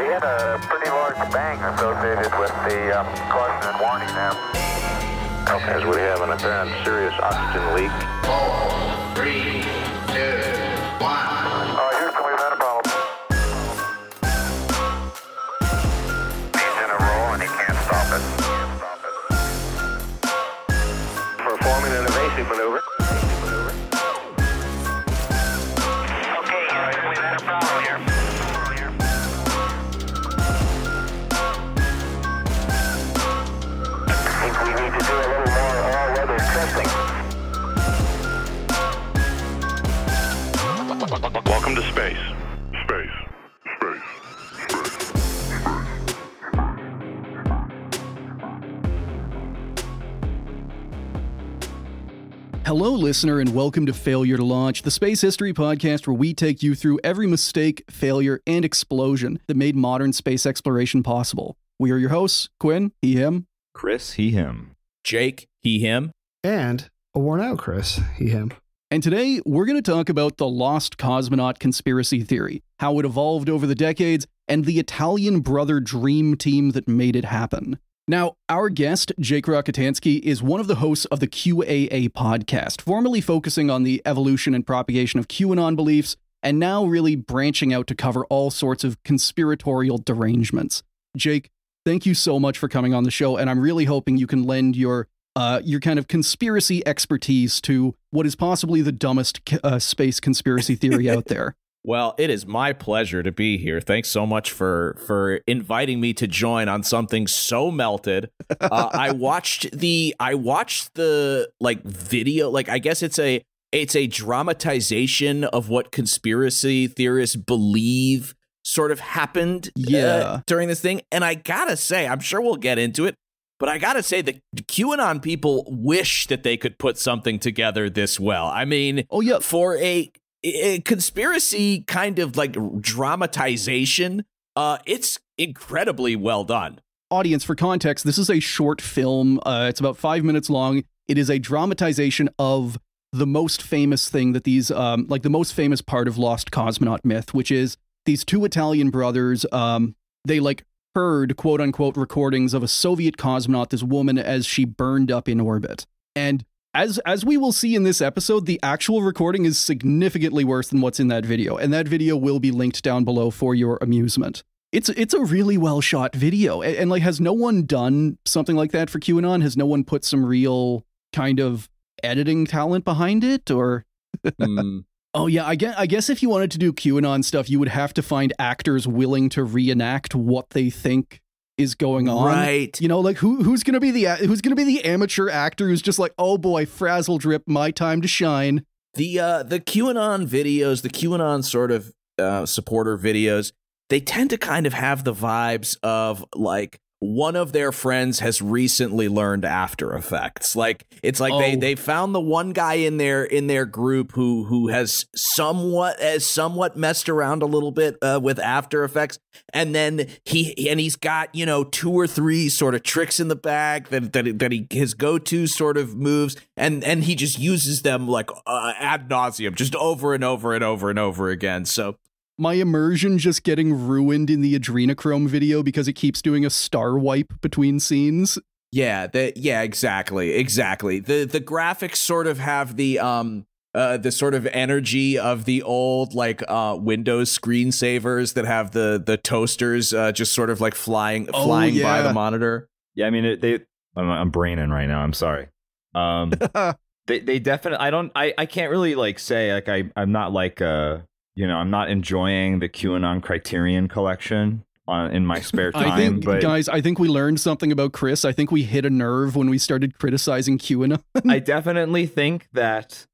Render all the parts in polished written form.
We had a pretty large bang associated with the caution and warning now. Okay, so we have an apparent serious oxygen leak. 4, 3, 2, 1. Houston, we've had a problem. He's in a roll and he can't stop it. Performing an evasive maneuver. Okay, Houston, we've had a problem here. I think we need to do a little more all-weather testing. Welcome to space. Hello, listener, and welcome to Failure to Launch, the space history podcast where we take you through every mistake, failure, and explosion that made modern space exploration possible. We are your hosts, Quinn, he, him. Chris, he, him. Jake, he, him. And a worn out Chris, he, him. And today, we're going to talk about the lost cosmonaut conspiracy theory, how it evolved over the decades, and the Italian brother dream team that made it happen. Now, our guest, Jake Rockatansky, is one of the hosts of the QAA podcast, formerly focusing on the evolution and propagation of QAnon beliefs, and now really branching out to cover all sorts of conspiratorial derangements. Jake, thank you so much for coming on the show, and I'm really hoping you can lend your kind of conspiracy expertise to what is possibly the dumbest space conspiracy theory out there. Well, it is my pleasure to be here. Thanks so much for inviting me to join on something so melted. I watched the like video, like I guess it's a dramatization of what conspiracy theorists believe sort of happened during this thing. And I gotta say, I'm sure we'll get into it, but I gotta say the QAnon people wish that they could put something together this well. I mean, for a conspiracy kind of like dramatization, it's incredibly well done. Audience, for context, this is a short film. It's about 5 minutes long. It is a dramatization of the most famous thing that these, like the most famous part of Lost Cosmonaut myth, which is these two Italian brothers. They like heard quote unquote recordings of a Soviet cosmonaut, this woman, as she burned up in orbit. And as we will see in this episode, the actual recording is significantly worse than what's in that video, and that video will be linked down below for your amusement. It's a really well shot video, and like, has no one done something like that for QAnon? Has no one put some real kind of editing talent behind it, or? Oh yeah, I guess if you wanted to do QAnon stuff, you would have to find actors willing to reenact what they think is going on, right? You know, like who's gonna be the amateur actor who's just like, oh boy, frazzle drip, my time to shine. The QAnon videos, the QAnon sort of supporter videos, they tend to kind of have the vibes of like one of their friends has recently learned After Effects. Like it's like they found the one guy in their group who has somewhat messed around a little bit with After Effects, and then he's got, you know, 2 or 3 sort of tricks in the bag that he his go-to sort of moves, and he just uses them like ad nauseum, just over and over and over and over again. So my immersion just getting ruined in the adrenochrome video because it keeps doing a star wipe between scenes. Yeah, exactly. The graphics sort of have the sort of energy of the old like Windows screensavers that have the toasters just sort of like flying by the monitor. Yeah, I mean I'm braining right now. I'm sorry. They definitely. I can't really like say like I'm not like you know, I'm not enjoying the QAnon Criterion collection in my spare time. Guys, I think we learned something about Chris. I think we hit a nerve when we started criticizing QAnon. I definitely think that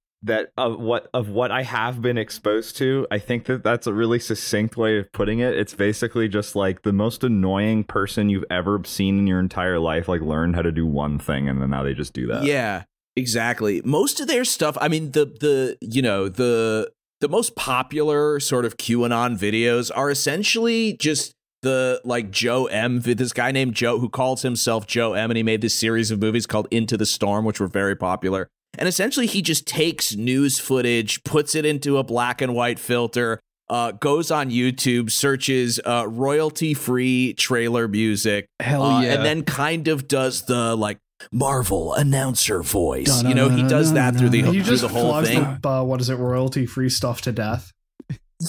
of what I have been exposed to, I think that's a really succinct way of putting it. It's basically just like the most annoying person you've ever seen in your entire life, like learned how to do one thing, and then now they just do that. Yeah, exactly. Most of their stuff, I mean, the most popular sort of QAnon videos are essentially just the like Joe M, this guy named Joe who calls himself Joe M, and he made this series of movies called Into the Storm, which were very popular. And essentially he just takes news footage, puts it into a black and white filter, goes on YouTube, searches royalty-free trailer music, Hell yeah. and then kind of does the like Marvel announcer voice. You know, he does that through the He just whole flogs thing. what is it, royalty-free stuff to death.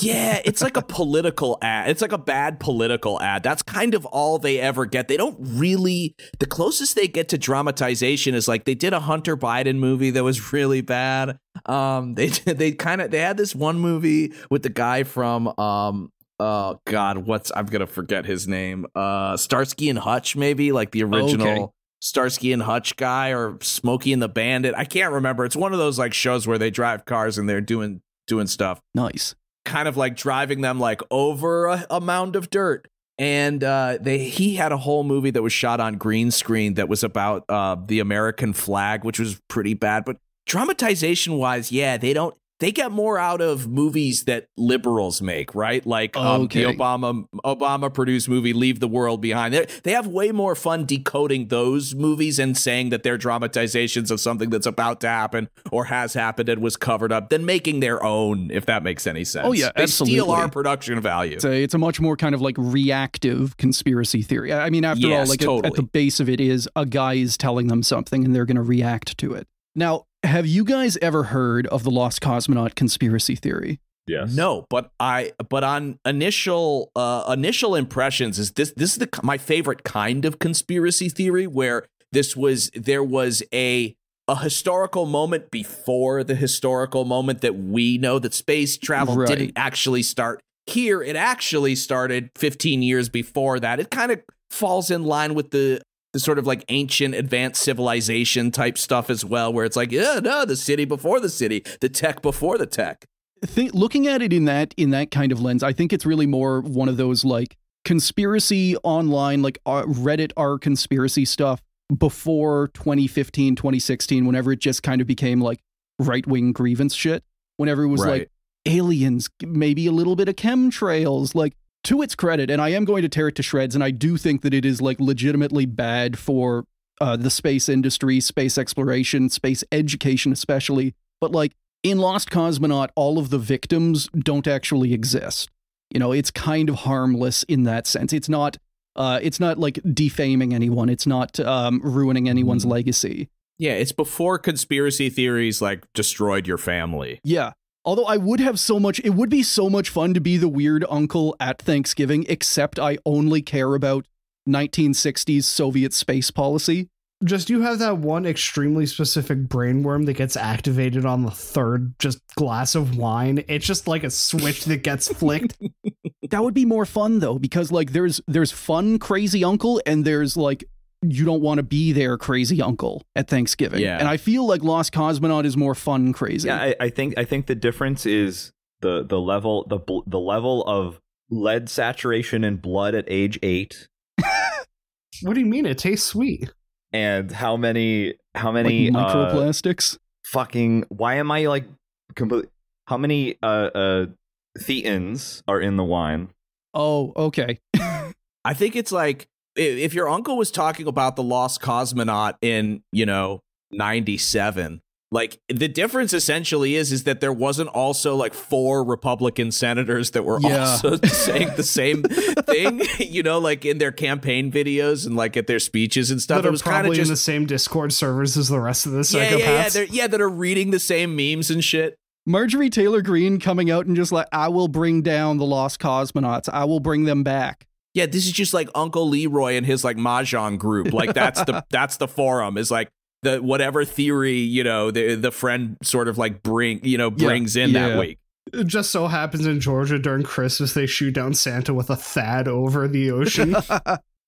Yeah, it's like a political ad. It's like a bad political ad. That's kind of all they ever get. They don't really, the closest they get to dramatization is like they did a Hunter Biden movie that was really bad. They had this one movie with the guy from I'm gonna forget his name. Starsky and Hutch, maybe, like the original Okay. Starsky and Hutch guy, or Smokey and the Bandit. I can't remember. It's one of those like shows where they drive cars and they're doing stuff. Nice. Kind of like driving them like over a mound of dirt. And he had a whole movie that was shot on green screen that was about the American flag, which was pretty bad. But dramatization wise, yeah, they get more out of movies that liberals make, right? Like the Obama produced movie Leave the World Behind. They have way more fun decoding those movies and saying that they're dramatizations of something that's about to happen or has happened and was covered up than making their own, if that makes any sense. Oh, yeah, they absolutely. steal our production value. It's a much more kind of like reactive conspiracy theory. I mean, after all, like totally. at the base of it is a guy is telling them something and they're going to react to it. Now, have you guys ever heard of the Lost Cosmonaut conspiracy theory? Yes. No, but on initial impressions, is this is my favorite kind of conspiracy theory, where there was a historical moment before the historical moment that we know that space travel didn't actually start here. It actually started 15 years before that. It kind of falls in line with the sort of like ancient advanced civilization type stuff as well, where it's like, yeah, no, the city before the city, the tech before the tech. Looking at it in that kind of lens, I think it's really more one of those like conspiracy online, like Reddit are conspiracy stuff before 2015, 2016, whenever it just kind of became like right-wing grievance shit, whenever it was like aliens, maybe a little bit of chemtrails, like, to its credit, and I am going to tear it to shreds, and I do think that it is like legitimately bad for the space industry, space exploration, space education especially, but like in Lost Cosmonaut, all of the victims don't actually exist. You know, it's kind of harmless in that sense. It's not like defaming anyone. It's not ruining anyone's legacy. Yeah, it's before conspiracy theories like destroyed your family. Yeah. Although it would be so much fun to be the weird uncle at Thanksgiving, except I only care about 1960s Soviet space policy. Just you have that one extremely specific brainworm that gets activated on the third just glass of wine. It's just like a switch that gets flicked. That would be more fun though, because like there's fun crazy uncle and there's like you don't want to be there crazy uncle at Thanksgiving. Yeah. And I feel like Lost Cosmonaut is more fun crazy. Yeah, I think the difference is the level of lead saturation in blood at age 8. What do you mean? It tastes sweet. And how many like microplastics? Why am I like completely, how many thetans are in the wine? Oh, okay. I think it's like if your uncle was talking about the Lost Cosmonaut in, 97, like the difference essentially is that there wasn't also like 4 Republican senators that were also saying the same thing, like in their campaign videos and like at their speeches and stuff. That it was probably kind of just in the same Discord servers as the rest of the psychopaths. that are reading the same memes and shit. Marjorie Taylor Greene coming out and just like, I will bring down the Lost Cosmonauts. I will bring them back. Yeah, this is just like Uncle Leroy and his like mahjong group. Like that's the forum is like the whatever theory, the friend sort of like brings in that week. It just so happens in Georgia during Christmas, they shoot down Santa with a THAAD over the ocean.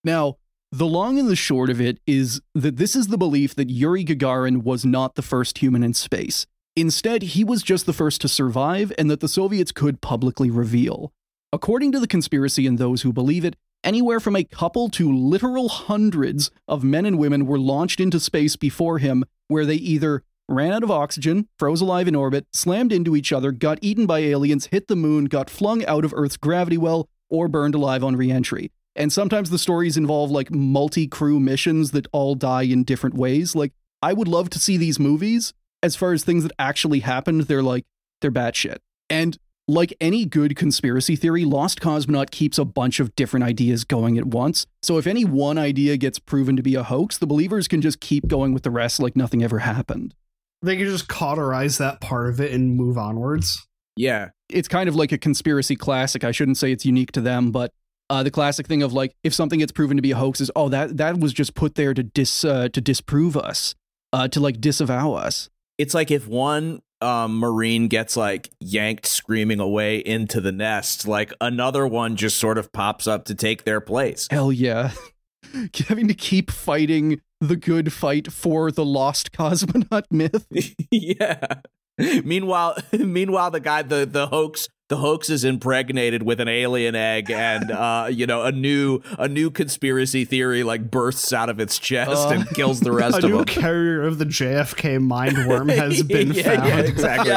Now, the long and the short of it is that this is the belief that Yuri Gagarin was not the first human in space. Instead, he was just the first to survive and that the Soviets could publicly reveal. According to the conspiracy and those who believe it, anywhere from a couple to literal hundreds of men and women were launched into space before him, where they either ran out of oxygen, froze alive in orbit, slammed into each other, got eaten by aliens, hit the moon, got flung out of Earth's gravity well, or burned alive on re-entry. And sometimes the stories involve like multi-crew missions that all die in different ways. Like, I would love to see these movies. As far as things that actually happened, they're batshit. And Like any good conspiracy theory, Lost Cosmonaut keeps a bunch of different ideas going at once. So if any one idea gets proven to be a hoax, the believers can just keep going with the rest like nothing ever happened. They can just cauterize that part of it and move onwards. Yeah. It's kind of like a conspiracy classic. I shouldn't say it's unique to them, but the classic thing of like, if something gets proven to be a hoax is, oh, that was just put there to disprove us, to like disavow us. It's like if one Marine gets like yanked screaming away into the nest, like another one just sort of pops up to take their place. Hell yeah. Having to keep fighting the good fight for the lost cosmonaut myth. Yeah. Meanwhile, the guy, the hoax is impregnated with an alien egg, and a new conspiracy theory like bursts out of its chest and kills the rest of them. A new carrier of the JFK mind worm has been found. Yeah, exactly.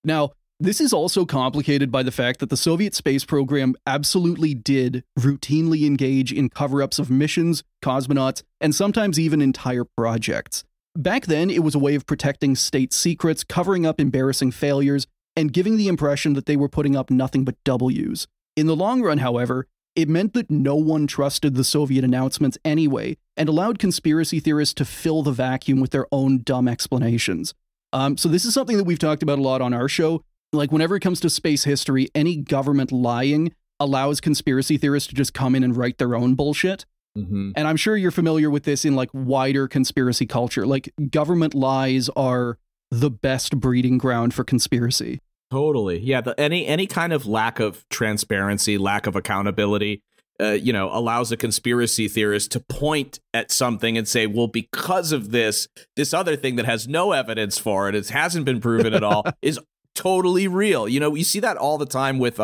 Now, this is also complicated by the fact that the Soviet space program absolutely did routinely engage in cover-ups of missions, cosmonauts, and sometimes even entire projects. Back then, it was a way of protecting state secrets, covering up embarrassing failures, and giving the impression that they were putting up nothing but W's. In the long run, however, it meant that no one trusted the Soviet announcements anyway, and allowed conspiracy theorists to fill the vacuum with their own dumb explanations. So this is something that we've talked about a lot on our show. Like, whenever it comes to space history, any government lying allows conspiracy theorists to just come in and write their own bullshit. Mm-hmm. And I'm sure you're familiar with this in like wider conspiracy culture. Like, government lies are the best breeding ground for conspiracy. Totally. Yeah. Any kind of lack of transparency, lack of accountability, allows a conspiracy theorist to point at something and say, well, because of this other thing that has no evidence for it, it hasn't been proven at all, is totally real. You see that all the time with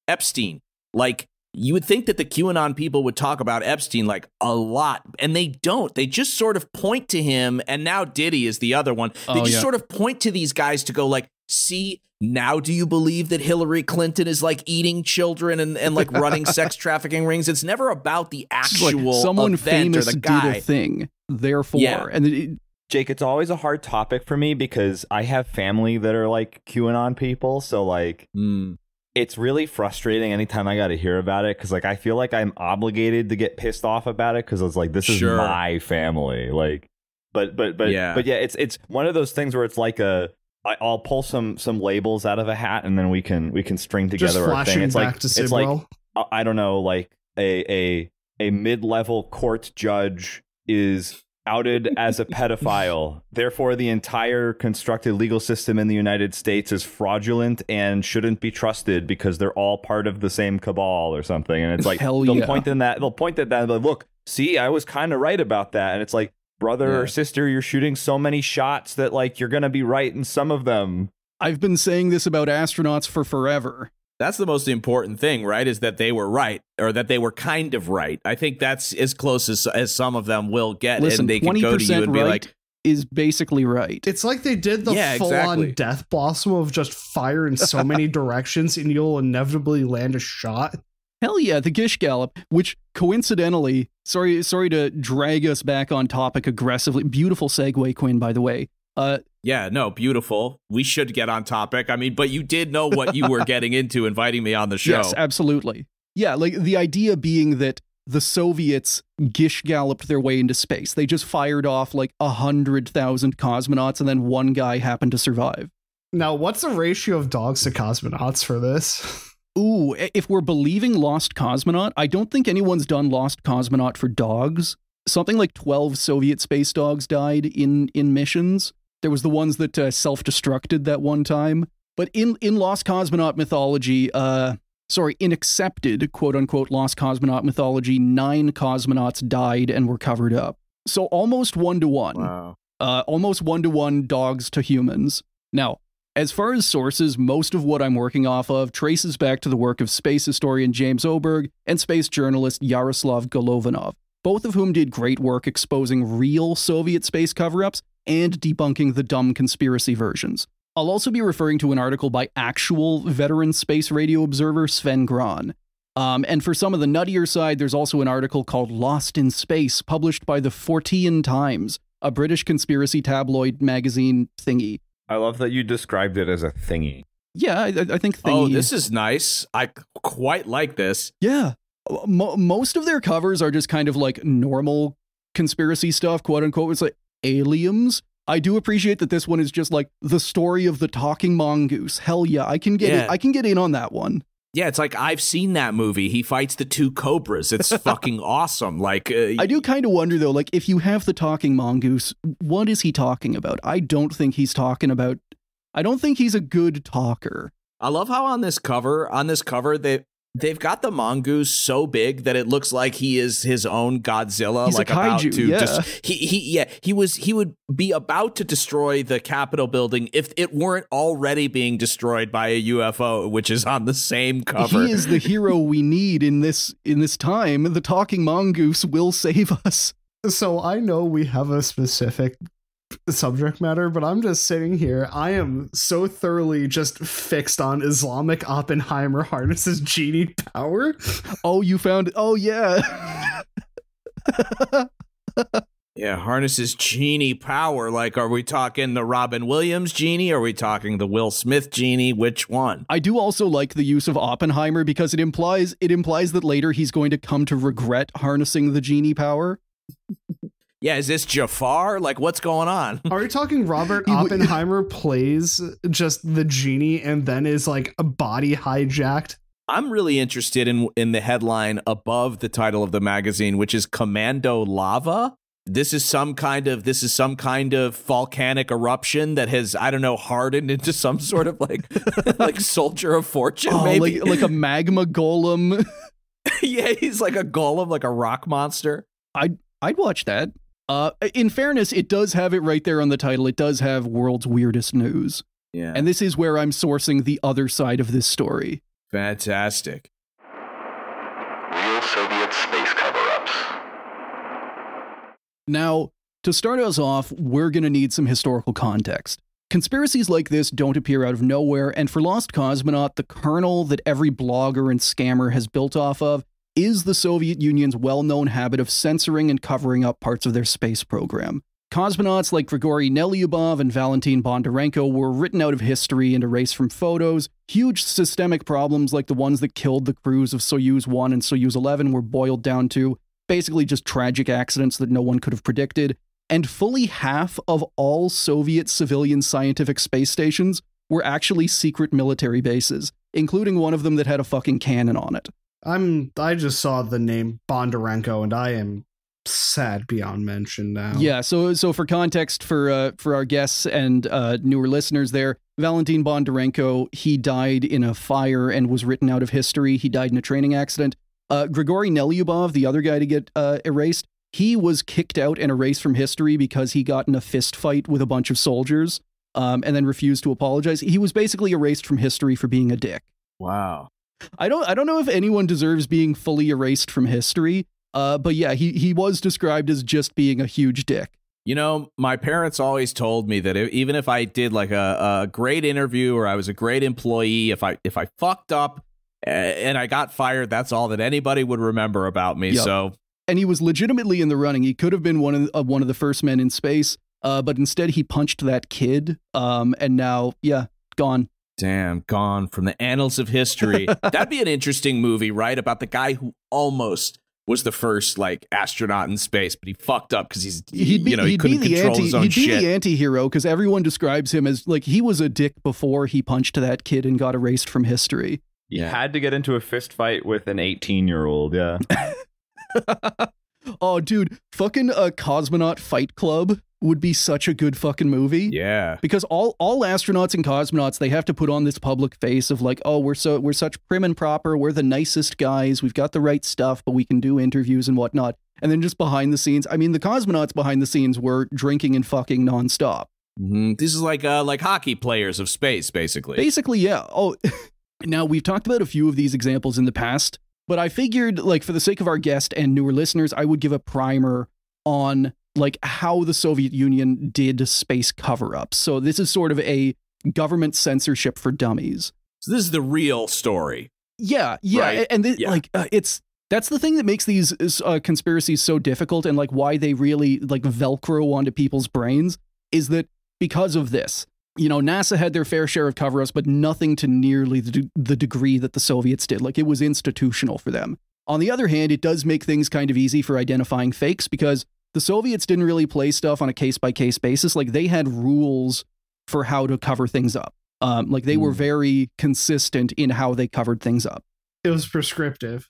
Epstein. Like, you would think that the QAnon people would talk about Epstein like a lot, and they don't. They just sort of point to him, and now Diddy is the other one. They sort of point to these guys to go like, see, now do you believe that Hillary Clinton is like eating children and like running sex trafficking rings? It's never about the actual like someone event famous or the guy. did a thing, therefore. Yeah. And Jake, it's always a hard topic for me because I have family that are like QAnon people, so like it's really frustrating anytime I got to hear about it because like I feel like I'm obligated to get pissed off about it because it's like this is my family, like, but yeah, it's one of those things where it's like I'll pull some labels out of a hat and then we can string together our thing. It's like it's like I don't know, like a mid-level court judge is outed as a pedophile. Therefore, the entire constructed legal system in the United States is fraudulent and shouldn't be trusted because they're all part of the same cabal or something. And it's like they'll point at that. But look, see, I was kind of right about that. And it's like, brother or sister, you're shooting so many shots that like you're gonna be right in some of them. I've been saying this about astronauts for forever. That's the most important thing, right? Is that they were right, or that they were kind of right. I think that's as close as some of them will get. Listen, and they can go to you and be like, is basically right. It's like they did the full-on death blossom of just fire in so many directions and you'll inevitably land a shot. Hell yeah, the Gish Gallop, which coincidentally, sorry to drag us back on topic aggressively. Beautiful segue, Quinn, by the way. Yeah, no, beautiful. We should get on topic. I mean, but you did know what you were getting into inviting me on the show. Yes, absolutely. Yeah, like the idea being that the Soviets Gish galloped their way into space. They just fired off like 100,000 cosmonauts and then one guy happened to survive. Now, what's the ratio of dogs to cosmonauts for this? Ooh, if we're believing Lost Cosmonaut, I don't think anyone's done Lost Cosmonaut for dogs. Something like 12 Soviet space dogs died in missions. There was the ones that self-destructed that one time. But in Lost Cosmonaut mythology, in accepted, quote-unquote, Lost Cosmonaut mythology, 9 cosmonauts died and were covered up. So almost 1-to-1. Wow. Almost 1-to-1 dogs to humans. Now, as far as sources, most of what I'm working off of traces back to the work of space historian James Oberg and space journalist Yaroslav Golovanov, both of whom did great work exposing real Soviet space cover-ups and debunking the dumb conspiracy versions. I'll also be referring to an article by actual veteran space radio observer Sven Gran. And for some of the nuttier side, there's also an article called Lost in Space, published by the Fortean Times, a British conspiracy tabloid magazine thingy. I love that you described it as a thingy. Yeah, I think Oh, this is nice. I quite like this. Yeah. Most of their covers are just kind of like normal conspiracy stuff, quote unquote. It's like aliens. I do appreciate that this one is just like the story of the talking mongoose. Hell yeah, I can get in on that one. Yeah, it's like, I've seen that movie. He fights the two cobras. It's fucking awesome. Like, I do kind of wonder though, like if you have the talking mongoose, what is he talking about? I don't think he's a good talker. I love how on this cover, they've got the mongoose so big that it looks like he is his own Godzilla. He's like a kaiju, about to yeah. just he would be about to destroy the Capitol building if it weren't already being destroyed by a UFO, which is on the same cover. He is the hero we need in this time. The talking mongoose will save us. So I know we have a specific subject matter, but I'm just sitting here. I am so thoroughly just fixed on Islamic Oppenheimer harnesses genie power. Oh, you found it. Oh, yeah. Yeah, harnesses genie power. Like, are we talking the Robin Williams genie? Or are we talking the Will Smith genie? Which one? I do also like the use of Oppenheimer because it implies that later he's going to come to regret harnessing the genie power. Yeah, is this Jafar? Like, what's going on? Are we talking Robert Oppenheimer plays just the genie and then is like a body hijacked? I'm really interested in the headline above the title of the magazine, which is Commando Lava. This is some kind of volcanic eruption that has, I don't know, hardened into some sort of like like soldier of fortune, maybe like a magma golem. Yeah, he's like a golem, like a rock monster. I'd watch that. In fairness, it does have it right there on the title. It does have world's weirdest news. Yeah. And this is where I'm sourcing the other side of this story. Fantastic. Real Soviet space cover-ups. Now, to start us off, we're going to need some historical context. Conspiracies like this don't appear out of nowhere, and for Lost Cosmonaut, the kernel that every blogger and scammer has built off of is the Soviet Union's well-known habit of censoring and covering up parts of their space program. Cosmonauts like Grigory Nelyubov and Valentin Bondarenko were written out of history and erased from photos. Huge systemic problems like the ones that killed the crews of Soyuz 1 and Soyuz 11 were boiled down to basically just tragic accidents that no one could have predicted. And fully half of all Soviet civilian scientific space stations were actually secret military bases, including one of them that had a fucking cannon on it. I just saw the name Bondarenko and I am sad beyond mention now. Yeah, so for context for our guests and newer listeners there, Valentin Bondarenko, he died in a fire and was written out of history. He died in a training accident. Grigory Nelyubov, the other guy to get erased, he was kicked out and erased from history because he got in a fist fight with a bunch of soldiers and then refused to apologize. He was basically erased from history for being a dick. Wow. I don't know if anyone deserves being fully erased from history, but yeah, he was described as just being a huge dick. You know, my parents always told me that even if I did like a great interview or I was a great employee, if I fucked up and I got fired, that's all that anybody would remember about me. Yep. So, and he was legitimately in the running. He could have been one of the first men in space, but instead he punched that kid, and now, yeah, gone. Damn, gone from the annals of history. That'd be an interesting movie, right? About the guy who almost was the first like astronaut in space, but he fucked up because he couldn't control his own shit. He'd be the anti-hero because everyone describes him as like he was a dick before he punched that kid and got erased from history. You had to get into a fist fight with an 18-year-old, yeah. Oh, dude, fucking a Cosmonaut Fight Club would be such a good fucking movie. Yeah. Because all astronauts and cosmonauts, they have to put on this public face of like, oh, we're such prim and proper, we're the nicest guys, we've got the right stuff, but we can do interviews and whatnot. And then just behind the scenes, I mean, the cosmonauts behind the scenes were drinking and fucking nonstop. Mm-hmm. This is like hockey players of space, basically. Basically, yeah. Oh, now we've talked about a few of these examples in the past, but I figured, like, for the sake of our guest and newer listeners, I would give a primer on like how the Soviet Union did space cover-ups. So this is sort of a government censorship for dummies. So this is the real story. Yeah, right? And that's the thing that makes these conspiracies so difficult, and like why they really like Velcro onto people's brains is that because of this. You know, NASA had their fair share of cover-ups, but nothing to nearly the degree that the Soviets did. Like, it was institutional for them. On the other hand, it does make things kind of easy for identifying fakes because the Soviets didn't really play stuff on a case-by-case basis. Like, they had rules for how to cover things up. Like, they were very consistent in how they covered things up. It was prescriptive.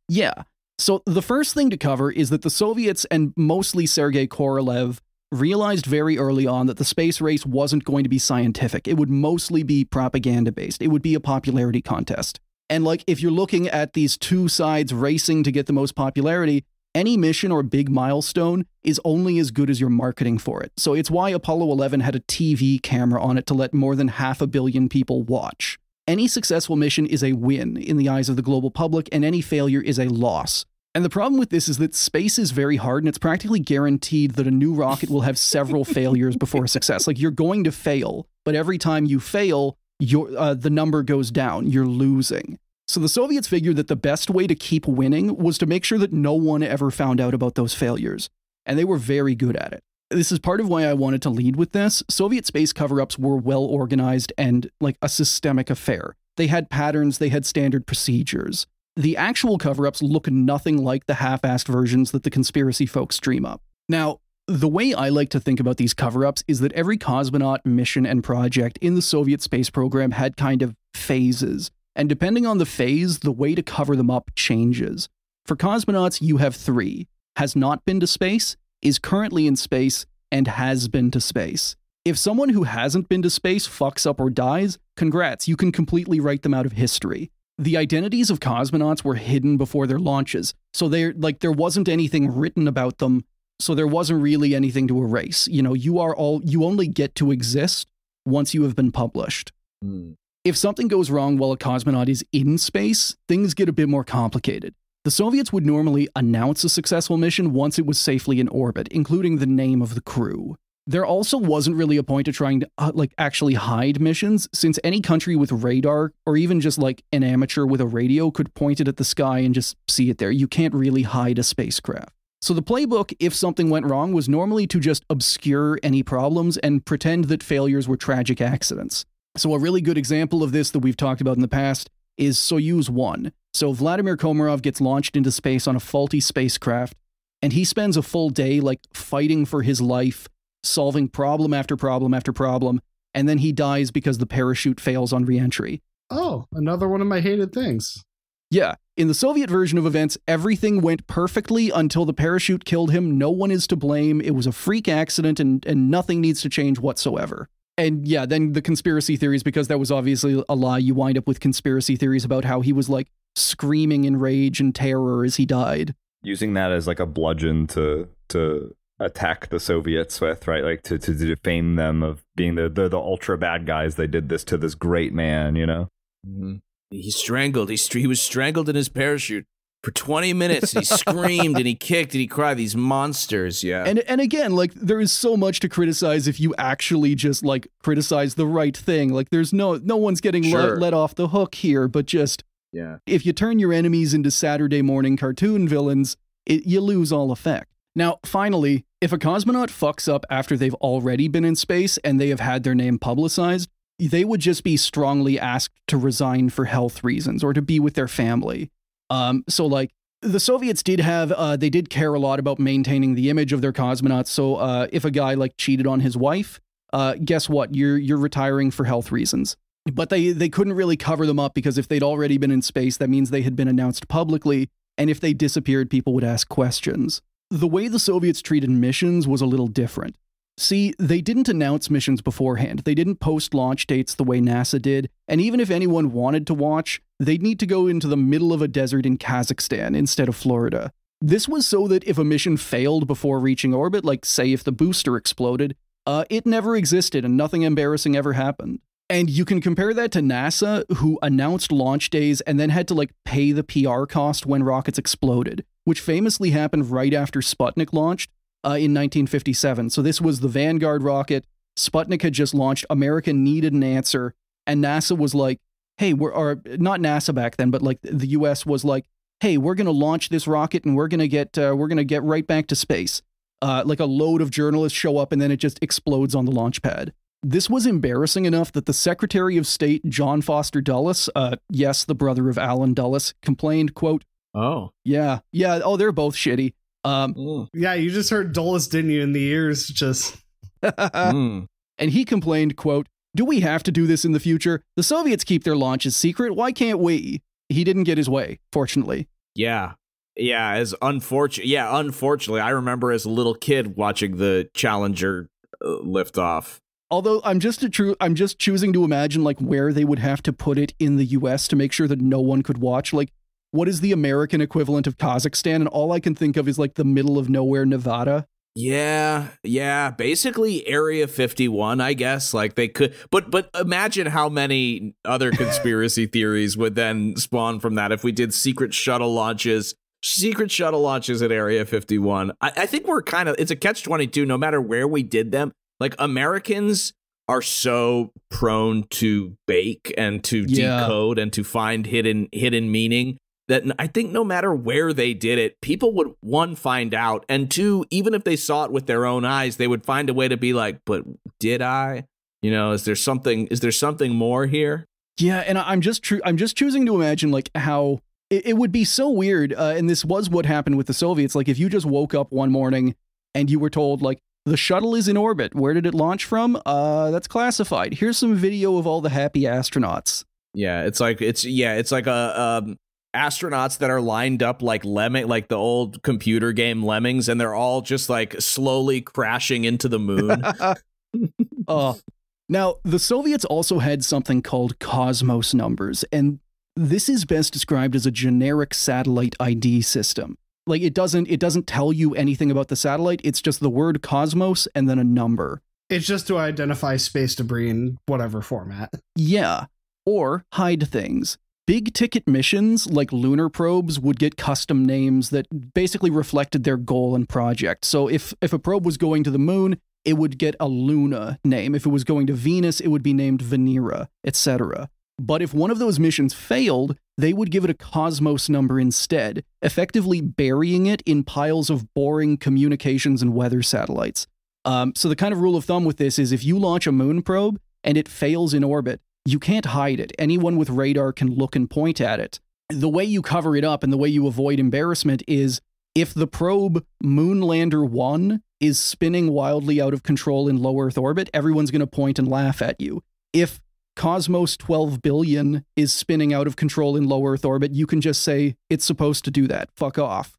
Yeah. So the first thing to cover is that the Soviets, and mostly Sergei Korolev, realized very early on that the space race wasn't going to be scientific. It would mostly be propaganda-based. It would be a popularity contest. And like, if you're looking at these two sides racing to get the most popularity, any mission or big milestone is only as good as your marketing for it. So it's why Apollo 11 had a TV camera on it to let more than 500 million people watch. Any successful mission is a win in the eyes of the global public, and any failure is a loss. And the problem with this is that space is very hard, and it's practically guaranteed that a new rocket will have several failures before success. Like, you're going to fail, but every time you fail, the number goes down. You're losing. So the Soviets figured that the best way to keep winning was to make sure that no one ever found out about those failures. And they were very good at it. This is part of why I wanted to lead with this. Soviet space cover-ups were well organized and like a systemic affair. They had patterns, they had standard procedures. The actual cover-ups look nothing like the half-assed versions that the conspiracy folks dream up. Now, the way I like to think about these cover-ups is that every cosmonaut mission and project in the Soviet space program had kind of phases. And depending on the phase, the way to cover them up changes. For cosmonauts, you have 3. Has not been to space, is currently in space, and has been to space. If someone who hasn't been to space fucks up or dies, congrats, you can completely write them out of history. The identities of cosmonauts were hidden before their launches, so there wasn't anything written about them, so there wasn't really anything to erase. You know, you only get to exist once you have been published. If something goes wrong while a cosmonaut is in space, things get a bit more complicated. The Soviets would normally announce a successful mission once it was safely in orbit, including the name of the crew. There also wasn't really a point to trying to actually hide missions, since any country with radar, or even just like an amateur with a radio, could point it at the sky and just see it there. You can't really hide a spacecraft. So the playbook, if something went wrong, was normally to just obscure any problems and pretend that failures were tragic accidents. So a really good example of this that we've talked about in the past is Soyuz 1. So Vladimir Komarov gets launched into space on a faulty spacecraft, and he spends a full day like fighting for his life, solving problem after problem after problem, and then he dies because the parachute fails on re-entry. Oh, another one of my hated things. Yeah, in the Soviet version of events, everything went perfectly until the parachute killed him. No one is to blame. It was a freak accident, and nothing needs to change whatsoever. And yeah, then the conspiracy theories, because that was obviously a lie, you wind up with conspiracy theories about how he was like screaming in rage and terror as he died. Using that as like a bludgeon to attack the Soviets with, right? Like to defame them of being the ultra bad guys. They did this to this great man, you know? Mm-hmm. He strangled. He was strangled in his parachute for 20 minutes. He screamed and he kicked and he cried. These monsters, yeah. And again, like, there is so much to criticize if you actually just like criticize the right thing. Like, there's no one's getting let off the hook here, but just if you turn your enemies into Saturday morning cartoon villains, you lose all effect. Now, finally, if a cosmonaut fucks up after they've already been in space and they have had their name publicized, they would just be strongly asked to resign for health reasons or to be with their family. So like the Soviets did care a lot about maintaining the image of their cosmonauts. So if a guy like cheated on his wife, guess what? You're retiring for health reasons. But they couldn't really cover them up because if they'd already been in space, that means they had been announced publicly. And if they disappeared, people would ask questions. The way the Soviets treated missions was a little different. See, they didn't announce missions beforehand. They didn't post launch dates the way NASA did, and even if anyone wanted to watch, they'd need to go into the middle of a desert in Kazakhstan instead of Florida. This was so that if a mission failed before reaching orbit, like say if the booster exploded, it never existed and nothing embarrassing ever happened. And you can compare that to NASA, who announced launch days and then had to like pay the PR cost when rockets exploded, which famously happened right after Sputnik launched. In 1957. So this was the Vanguard rocket. Sputnik had just launched. America needed an answer. And NASA was like, hey, not NASA back then, but like the US was like, hey, we're going to launch this rocket and we're going to get right back to space. Like a load of journalists show up and then it just explodes on the launch pad. This was embarrassing enough that the Secretary of State, John Foster Dulles, yes, the brother of Allen Dulles, complained, quote, Oh. yeah, oh, they're both shitty. Yeah, you just heard Dulles, didn't you, in the ears? Just. And he complained, quote, do we have to do this in the future? The Soviets keep their launches secret. Why can't we? He didn't get his way, fortunately. Yeah. Unfortunately, I remember as a little kid watching the Challenger lift off. Although I'm just choosing to imagine like where they would have to put it in the US to make sure that no one could watch. Like, what is the American equivalent of Kazakhstan? And all I can think of is like the middle of nowhere, Nevada. Yeah, basically Area 51, I guess. Like they could, but imagine how many other conspiracy theories would then spawn from that if we did secret shuttle launches at Area 51. I think we're it's a catch-22 no matter where we did them. Like Americans are so prone to bake and to decode and to find hidden meaning that I think no matter where they did it, people would, one, find out, and two, even if they saw it with their own eyes, they would find a way to be like, but did I? You know, is there something more here? Yeah, and I'm just choosing to imagine like how it would be so weird, and this was what happened with the Soviets. Like if you just woke up one morning and you were told like, the shuttle is in orbit. Where did it launch from? That's classified. Here's some video of all the happy astronauts. Yeah, it's like astronauts that are lined up like like the old computer game Lemmings, and they're all just like slowly crashing into the moon. Now, the Soviets also had something called Cosmos numbers, and this is best described as a generic satellite ID system. Like it doesn't tell you anything about the satellite. It's just the word Cosmos and then a number. It's just to identify space debris in whatever format. Yeah, or hide things. Big ticket missions like lunar probes would get custom names that basically reflected their goal and project. So if a probe was going to the moon, it would get a Luna name. If it was going to Venus, it would be named Venera, etc. But if one of those missions failed, they would give it a Cosmos number instead, effectively burying it in piles of boring communications and weather satellites. So the kind of rule of thumb with this is if you launch a moon probe and it fails in orbit, you can't hide it. Anyone with radar can look and point at it. The way you cover it up and the way you avoid embarrassment is if the probe Moonlander 1 is spinning wildly out of control in low Earth orbit, everyone's going to point and laugh at you. If Cosmos 12 billion is spinning out of control in low Earth orbit, you can just say, it's supposed to do that. Fuck off.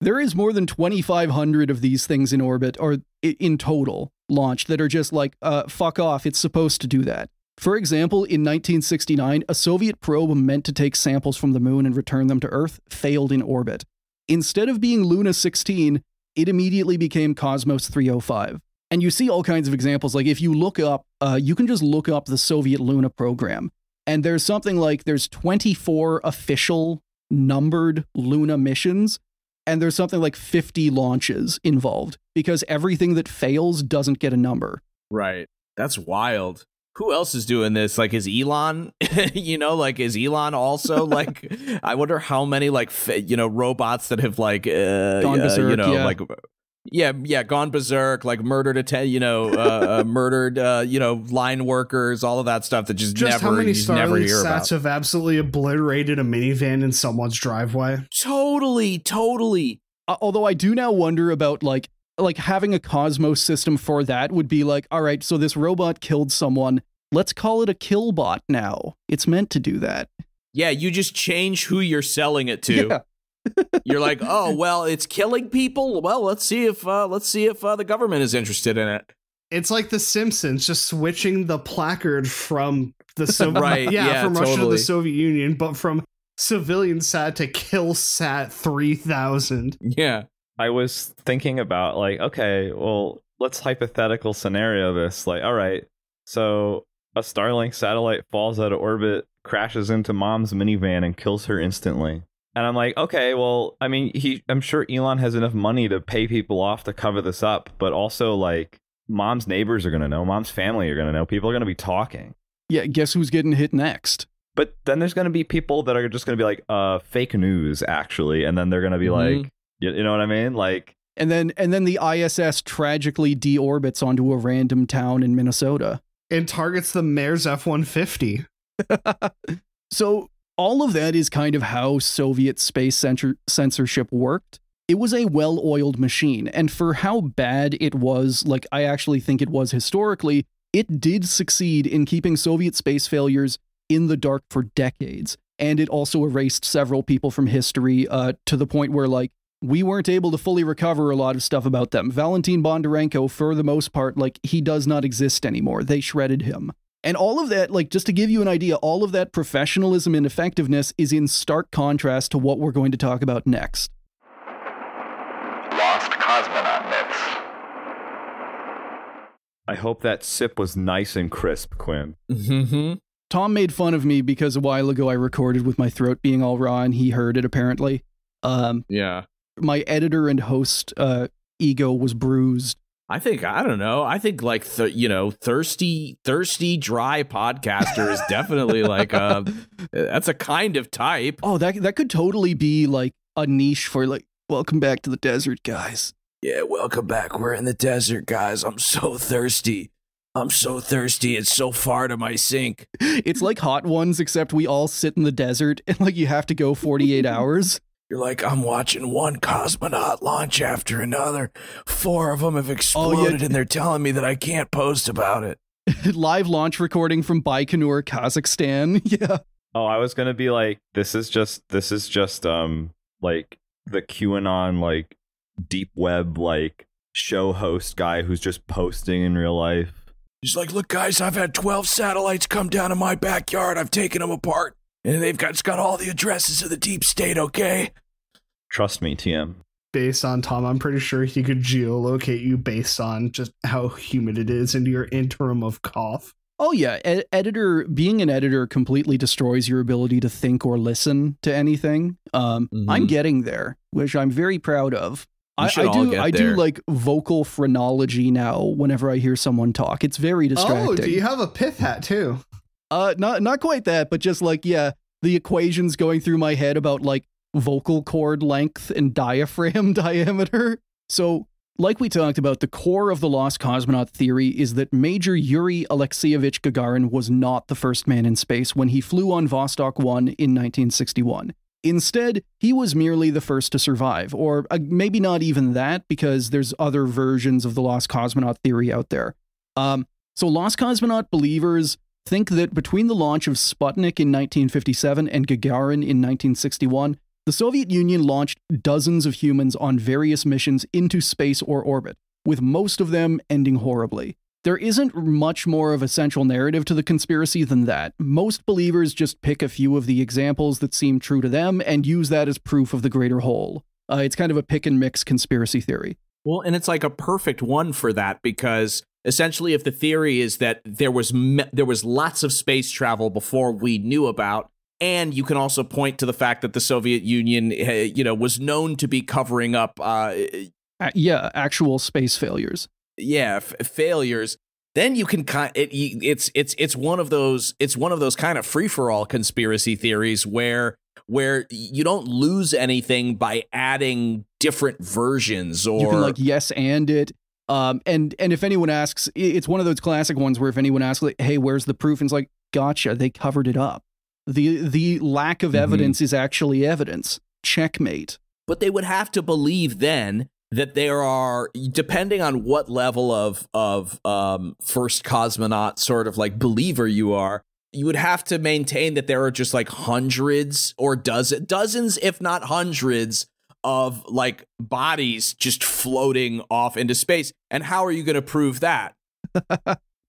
There is more than 2,500 of these things in orbit, or in total, launched that are just like, fuck off, it's supposed to do that. For example, in 1969, a Soviet probe meant to take samples from the moon and return them to Earth failed in orbit. Instead of being Luna 16, it immediately became Cosmos 305. And you see all kinds of examples, like if you look up, you can just look up the Soviet Luna program, and there's something like there's 24 official numbered Luna missions, and there's something like 50 launches involved, because everything that fails doesn't get a number. Right. That's wild. Who else is doing this? Like, is Elon, is Elon also like, I wonder how many robots that have like, gone berserk, gone berserk, like murdered line workers, all of that stuff that just never, how many never Starlink hear about. sats have absolutely obliterated a minivan in someone's driveway. Totally. Although I do now wonder about like having a Cosmos system for that would be like, all right, so this robot killed someone. Let's call it a killbot now. It's meant to do that. Yeah, you just change who you're selling it to. Yeah. You're like, oh, well, it's killing people. Well, let's see if the government is interested in it. It's like The Simpsons, just switching the placard from the Soviet, right? from Russia to totally. the Soviet Union, but from civilian sat to kill sat 3000. Yeah, I was thinking about like, okay, well, let's hypothetical scenario this. Like, all right, so a Starlink satellite falls out of orbit, crashes into mom's minivan, and kills her instantly. And I'm like, okay, well, I mean, I'm sure Elon has enough money to pay people off to cover this up, but also like mom's neighbors are going to know, mom's family are going to know, people are going to be talking. Yeah, guess who's getting hit next? But then there's going to be people that are just going to be like, fake news, actually. And then they're going to be like, you know what I mean? Like, And then the ISS tragically deorbits onto a random town in Minnesota. And targets the mayor's F-150. So all of that is kind of how Soviet space censorship worked. It was a well-oiled machine, and for how bad it was, like I actually think it was historically, it did succeed in keeping Soviet space failures in the dark for decades. And it also erased several people from history to the point where, like, we weren't able to fully recover a lot of stuff about them. Valentin Bondarenko, for the most part, like, he does not exist anymore. They shredded him. And all of that, like, just to give you an idea, all of that professionalism and effectiveness is in stark contrast to what we're going to talk about next. Lost cosmonaut myths. I hope that sip was nice and crisp, Quinn. Mm-hmm. Tom made fun of me because a while ago I recorded with my throat being all raw and he heard it apparently. Yeah. My editor and host ego was bruised. I think like thirsty dry podcaster is definitely like that's a kind of type. Oh, that could totally be like a niche for like, welcome back to the desert, guys. Yeah, welcome back. We're in the desert, guys. I'm so thirsty. It's so far to my sink. It's like Hot Ones, except we all sit in the desert and like you have to go 48 hours. You're like, I'm watching one cosmonaut launch after another. 4 of them have exploded, and they're telling me that I can't post about it. Live launch recording from Baikonur, Kazakhstan. Yeah. Oh, I was gonna be like, this is just like the QAnon like deep web like show host guy who's just posting in real life. He's like, look, guys, I've had 12 satellites come down in my backyard. I've taken them apart, and it's got all the addresses of the deep state, okay? Trust me, TM. Based on Tom, I'm pretty sure he could geolocate you based on just how humid it is and your interim of cough. Oh yeah, being an editor completely destroys your ability to think or listen to anything. I'm getting there, which I'm very proud of. I do like vocal phrenology now whenever I hear someone talk. It's very distracting. Oh, do you have a pith hat too? Not quite that, but just like, yeah, the equations going through my head about like vocal cord length and diaphragm diameter. So, like we talked about, the core of the lost cosmonaut theory is that Major Yuri Alexeyevich Gagarin was not the first man in space when he flew on Vostok 1 in 1961. Instead, he was merely the first to survive, or maybe not even that, because there's other versions of the lost cosmonaut theory out there. So lost cosmonaut believers think that between the launch of Sputnik in 1957 and Gagarin in 1961, the Soviet Union launched dozens of humans on various missions into space or orbit, with most of them ending horribly. There isn't much more of a central narrative to the conspiracy than that. Most believers just pick a few of the examples that seem true to them and use that as proof of the greater whole. It's kind of a pick and mix conspiracy theory. Well, and it's like a perfect one for that, because essentially if the theory is that there was lots of space travel before we knew about, and you can also point to the fact that the Soviet Union, was known to be covering up actual space failures. Yeah, failures. Then you can it's one of those kind of free-for-all conspiracy theories where you don't lose anything by adding different versions, or you can like yes and it. And if anyone asks, it's one of those classic ones where if anyone asks, like, hey, where's the proof? And it's like, gotcha, they covered it up. The lack of evidence is actually evidence. Checkmate. But they would have to believe then that there are, depending on what level of first cosmonaut sort of like believer you are, you would have to maintain that there are just like hundreds or dozens, if not hundreds, of like bodies just floating off into space. And how are you going to prove that?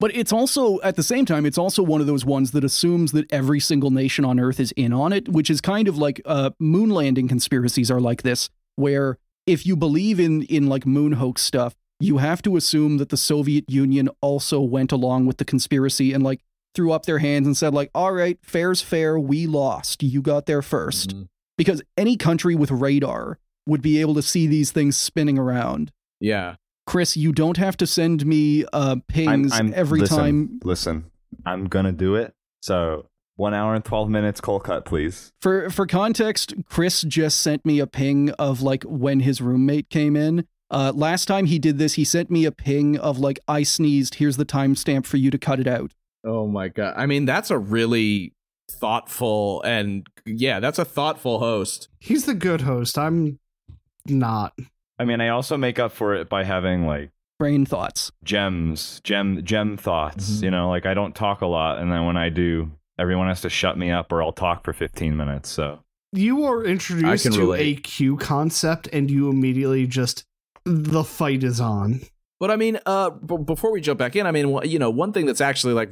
But it's also, at the same time, it's also one of those ones that assumes that every single nation on Earth is in on it, which is kind of like moon landing conspiracies are like this, where if you believe in like moon hoax stuff, you have to assume that the Soviet Union also went along with the conspiracy and like threw up their hands and said like, all right, fair's fair, we lost, you got there first. Because any country with radar would be able to see these things spinning around. Yeah. Chris, you don't have to send me pings every time. Listen, I'm gonna do it. So 1 hour and 12 minutes, cold cut, please. For context, Chris just sent me a ping of like when his roommate came in, Last time he did this, he sent me a ping of like, I sneezed, here's the timestamp for you to cut it out. Oh my God. I mean, that's a really thoughtful that's a thoughtful host. He's the good host. I'm not. I mean, I also make up for it by having like Brain thoughts. gem thoughts, you know, like I don't talk a lot. And then when I do, everyone has to shut me up or I'll talk for 15 minutes. So You are introduced to a Q concept and you immediately just, the fight is on. But I mean, before we jump back in, I mean, you know, one thing that's actually like,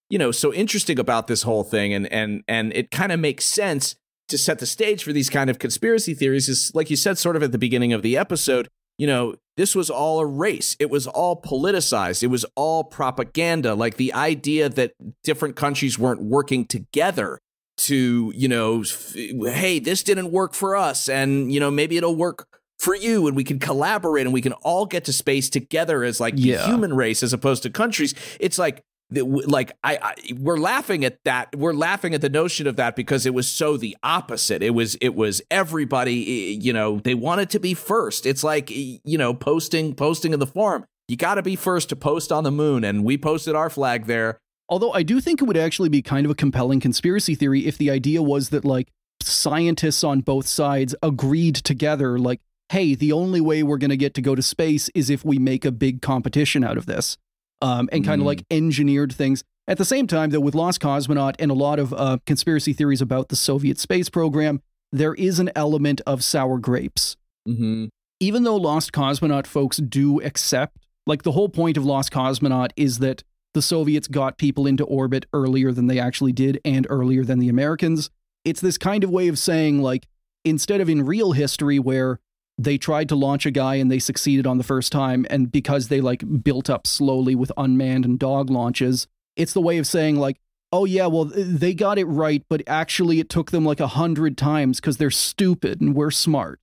you know, so interesting about this whole thing, and it kind of makes sense to set the stage for these kind of conspiracy theories is, like you said, sort of at the beginning of the episode, you know, this was all a race. It was all politicized. It was all propaganda. Like the idea that different countries weren't working together to, you know, hey, this didn't work for us, and, you know, maybe it'll work for you, and we can collaborate and we can all get to space together as like the human race as opposed to countries. It's like we're laughing at that. We're laughing at the notion of that because it was so the opposite. It was everybody, you know, they wanted to be first. It's like, you know, posting in the forum. You got to be first to post on the moon, and we posted our flag there. Although I do think it would actually be kind of a compelling conspiracy theory if the idea was that like scientists on both sides agreed together, like, hey, the only way we're going to go to space is if we make a big competition out of this. And kind of like engineered things. At the same time, though, with Lost Cosmonaut and a lot of conspiracy theories about the Soviet space program, there is an element of sour grapes. Even though Lost Cosmonaut folks do accept, like the whole point of Lost Cosmonaut is that the Soviets got people into orbit earlier than they actually did and earlier than the Americans. It's this kind of way of saying, like, instead of in real history where they tried to launch a guy and they succeeded on the first time, and because they like built up slowly with unmanned and dog launches, it's the way of saying like, oh yeah, well, they got it right, but actually it took them like 100 times because they're stupid and we're smart.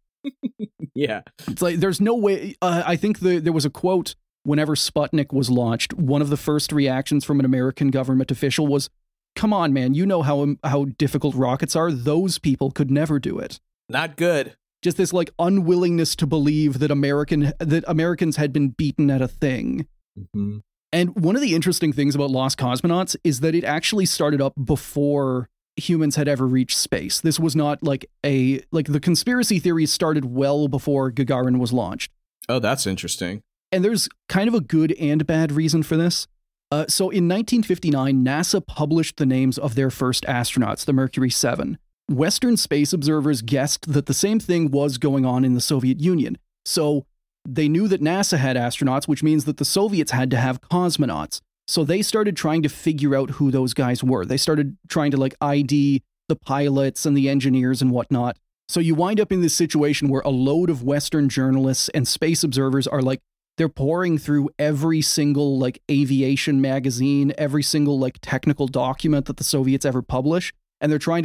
Yeah. It's like, there's no way. I think there was a quote whenever Sputnik was launched. One of the first reactions from an American government official was, come on, man, you know how difficult rockets are. Those people could never do it. Not good. Just this like unwillingness to believe that Americans had been beaten at a thing. And one of the interesting things about Lost Cosmonauts is that it actually started up before humans had ever reached space. This was not like the conspiracy theories started well before Gagarin was launched. Oh, that's interesting. And there's kind of a good and bad reason for this. So in 1959, NASA published the names of their first astronauts, the Mercury 7. Western space observers guessed that the same thing was going on in the Soviet Union. So they knew that NASA had astronauts, which means that the Soviets had to have cosmonauts. So they started trying to figure out who those guys were. They started trying to like ID the pilots and the engineers and whatnot. So you wind up in this situation where a load of Western journalists and space observers are like, they're pouring through every single like aviation magazine, every single like technical document that the Soviets ever publish. And they're trying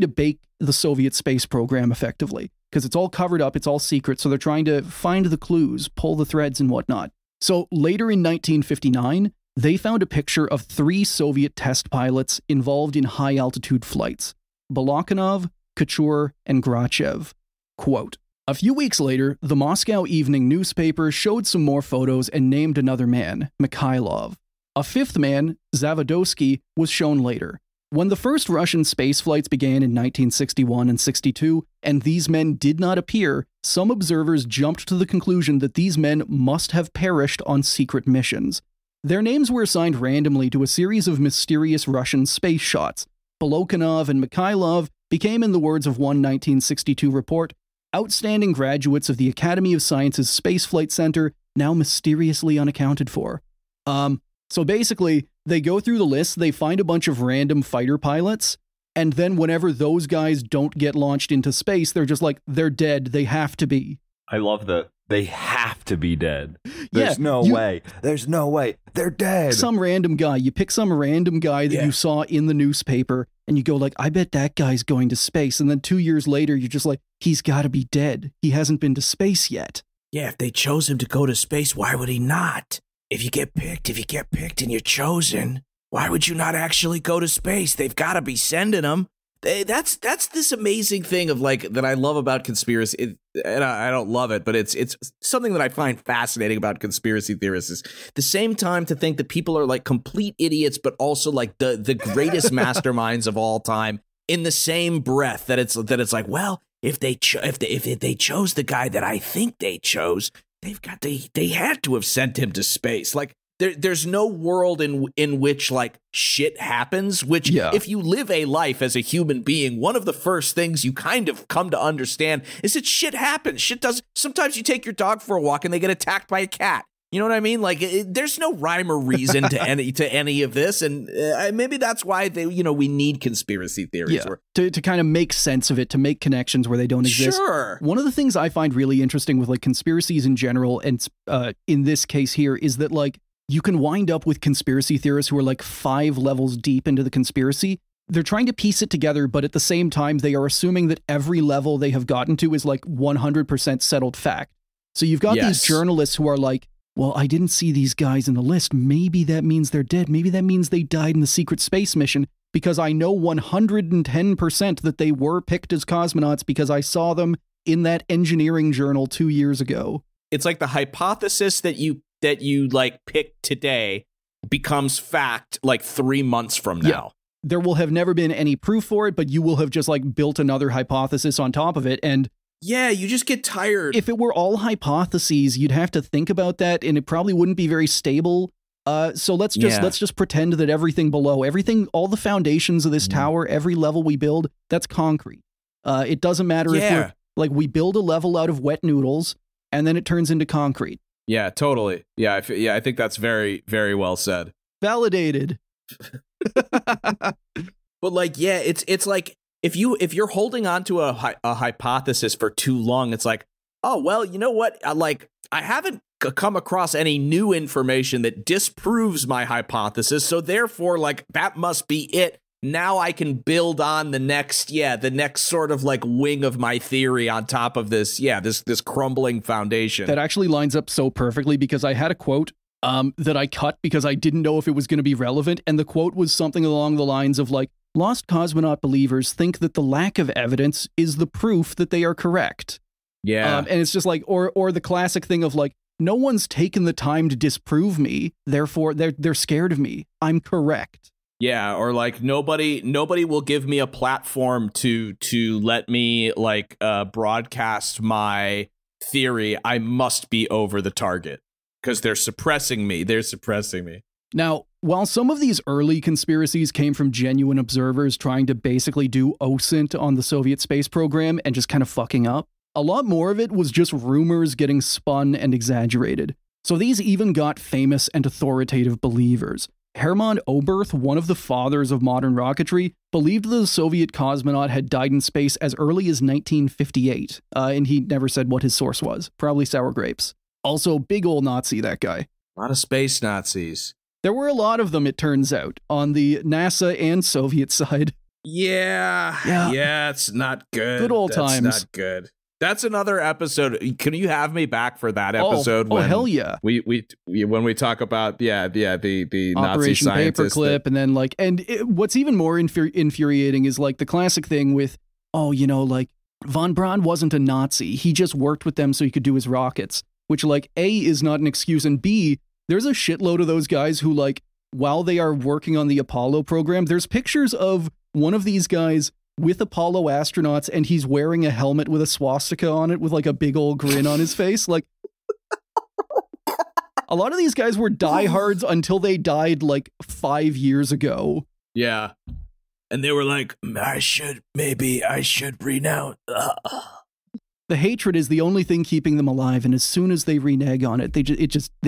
to bake the Soviet space program effectively because it's all covered up. It's all secret. So they're trying to find the clues, pull the threads and whatnot. So later in 1959, they found a picture of 3 Soviet test pilots involved in high altitude flights: Balakanov, Kachur, and Grachev. Quote, a few weeks later, the Moscow Evening newspaper showed some more photos and named another man, Mikhailov. A 5th man, Zavodovsky, was shown later. When the first Russian space flights began in 1961 and 62, and these men did not appear, some observers jumped to the conclusion that these men must have perished on secret missions. Their names were assigned randomly to a series of mysterious Russian space shots. Balakanov and Mikhailov became, in the words of one 1962 report, outstanding graduates of the Academy of Sciences Spaceflight Center, now mysteriously unaccounted for. So basically, they go through the list, they find a bunch of random fighter pilots, and then whenever those guys don't get launched into space, they're just like, they're dead, they have to be. I love that. They have to be dead. There's no way. There's no way. They're dead. Some random guy. You pick some random guy that you saw in the newspaper, and you go like, I bet that guy's going to space. And then 2 years later, you're just like, he's got to be dead. He hasn't been to space yet. Yeah, if they chose him to go to space, why would he not? If you get picked and you're chosen, why would you not actually go to space? They've got to be sending him. That's this amazing thing of like that I love about conspiracy, and I don't love it, but it's something that I find fascinating about conspiracy theorists is the same time to think that people are like complete idiots, but also like the greatest masterminds of all time. In the same breath that it's like, well, if they chose the guy that I think they chose, they had to have sent him to space. Like there's no world in which like shit happens, which if you live a life as a human being, one of the first things you kind of come to understand is that shit happens. Shit does. Sometimes you take your dog for a walk and they get attacked by a cat. You know what I mean? Like there's no rhyme or reason to any of this, and maybe that's why we need conspiracy theories to kind of make sense of it, to make connections where they don't exist. Sure. One of the things I find really interesting with like conspiracies in general, and in this case here, is that like you can wind up with conspiracy theorists who are like 5 levels deep into the conspiracy. They're trying to piece it together, but at the same time, they are assuming that every level they have gotten to is like 100% settled fact. So you've got these journalists who are like, well, I didn't see these guys in the list. Maybe that means they're dead. Maybe that means they died in the secret space mission because I know 110% that they were picked as cosmonauts because I saw them in that engineering journal 2 years ago. It's like the hypothesis that you like picked today becomes fact like 3 months from now. Yeah. There will have never been any proof for it, but you will have just like built another hypothesis on top of it. And yeah, you just get tired. If it were all hypotheses, you'd have to think about that, and it probably wouldn't be very stable. So let's just pretend that everything below, all the foundations of this tower, every level we build, that's concrete. It doesn't matter if we build a level out of wet noodles, and then it turns into concrete. Yeah, totally. Yeah, I think that's very, very well said. Validated. But like, yeah, it's like, if you're holding on to a hypothesis for too long, it's like, oh, well, you know what? I haven't come across any new information that disproves my hypothesis. So therefore, like, that must be it. Now I can build on the next sort of like wing of my theory on top of this. Yeah, this crumbling foundation. That actually lines up so perfectly because I had a quote that I cut because I didn't know if it was going to be relevant. And the quote was something along the lines of like, lost cosmonaut believers think that the lack of evidence is the proof that they are correct. Yeah. And it's just like, or the classic thing of like, no one's taken the time to disprove me, therefore they're scared of me. I'm correct. Yeah, or like nobody will give me a platform to let me like broadcast my theory. I must be over the target because they're suppressing me. Now, while some of these early conspiracies came from genuine observers trying to basically do OSINT on the Soviet space program and just kind of fucking up, a lot more of it was just rumors getting spun and exaggerated. So these even got famous and authoritative believers. Hermann Oberth, one of the fathers of modern rocketry, believed the Soviet cosmonaut had died in space as early as 1958, and he never said what his source was. Probably sour grapes. Also, big ol' Nazi, that guy. A lot of space Nazis. There were a lot of them, it turns out, on the NASA and Soviet side. Yeah, it's not good. Good old times. That's not good. That's another episode. Can you have me back for that episode? Oh, hell yeah. We when we talk about the Nazi Operation scientists Paperclip, and then like, what's even more infuriating is like the classic thing with, like von Braun wasn't a Nazi. He just worked with them so he could do his rockets, which like A, is not an excuse, and B, there's a shitload of those guys who like, while they are working on the Apollo program, there's pictures of one of these guys with Apollo astronauts, and he's wearing a helmet with a swastika on it with like a big old grin on his face. Like, a lot of these guys were diehards until they died like 5 years ago. Yeah. And they were like, I should renounce. The hatred is the only thing keeping them alive, and as soon as they renege on it, they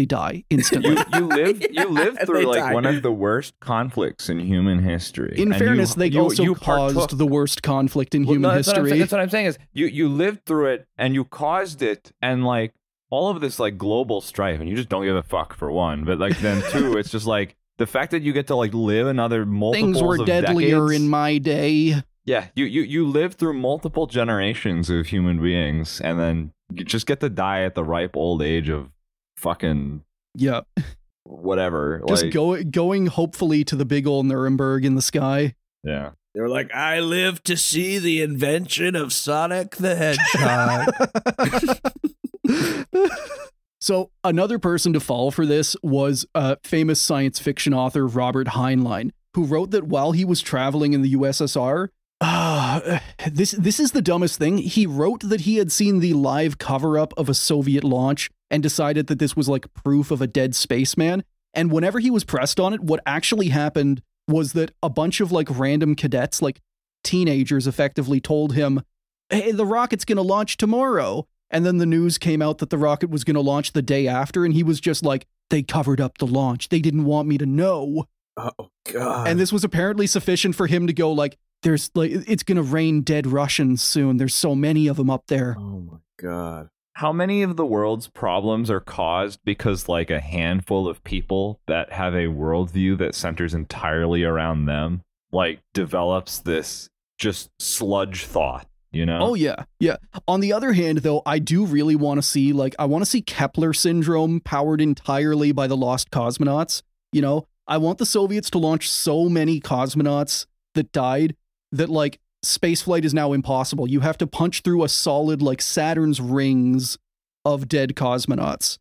die instantly. You live through like one of the worst conflicts in human history. In fairness, they also caused the worst conflict in human history. That's what I'm saying is you lived through it and you caused it, and like all of this like global strife, and you just don't give a fuck for one. But like then two, it's just like the fact that you get to like live another multiples things were of deadlier decades. In my day. Yeah, you live through multiple generations of human beings, and then you just get to die at the ripe old age of fucking whatever. Just like, going hopefully to the big old Nuremberg in the sky. Yeah. They were like, I live to see the invention of Sonic the Hedgehog. So another person to fall for this was famous science fiction author Robert Heinlein, who wrote that while he was traveling in the USSR, this is the dumbest thing. He wrote that he had seen the live cover-up of a Soviet launch and decided that this was like proof of a dead spaceman. And whenever he was pressed on it, what actually happened was that a bunch of like random cadets, like teenagers, effectively told him, hey, the rocket's going to launch tomorrow. And then the news came out that the rocket was going to launch the day after. And he was just like, they covered up the launch. They didn't want me to know. Oh, God. And this was apparently sufficient for him to go like, there's like, it's going to rain dead Russians soon. There's so many of them up there. Oh, my God. How many of the world's problems are caused because like a handful of people that have a worldview that centers entirely around them, like develops this just sludge thought, you know? Oh, yeah. Yeah. On the other hand, though, I do really want to see, like, I want to see Kepler syndrome powered entirely by the lost cosmonauts. You know, I want the Soviets to launch so many cosmonauts that died that, like, spaceflight is now impossible. You have to punch through a solid, like, Saturn's rings of dead cosmonauts.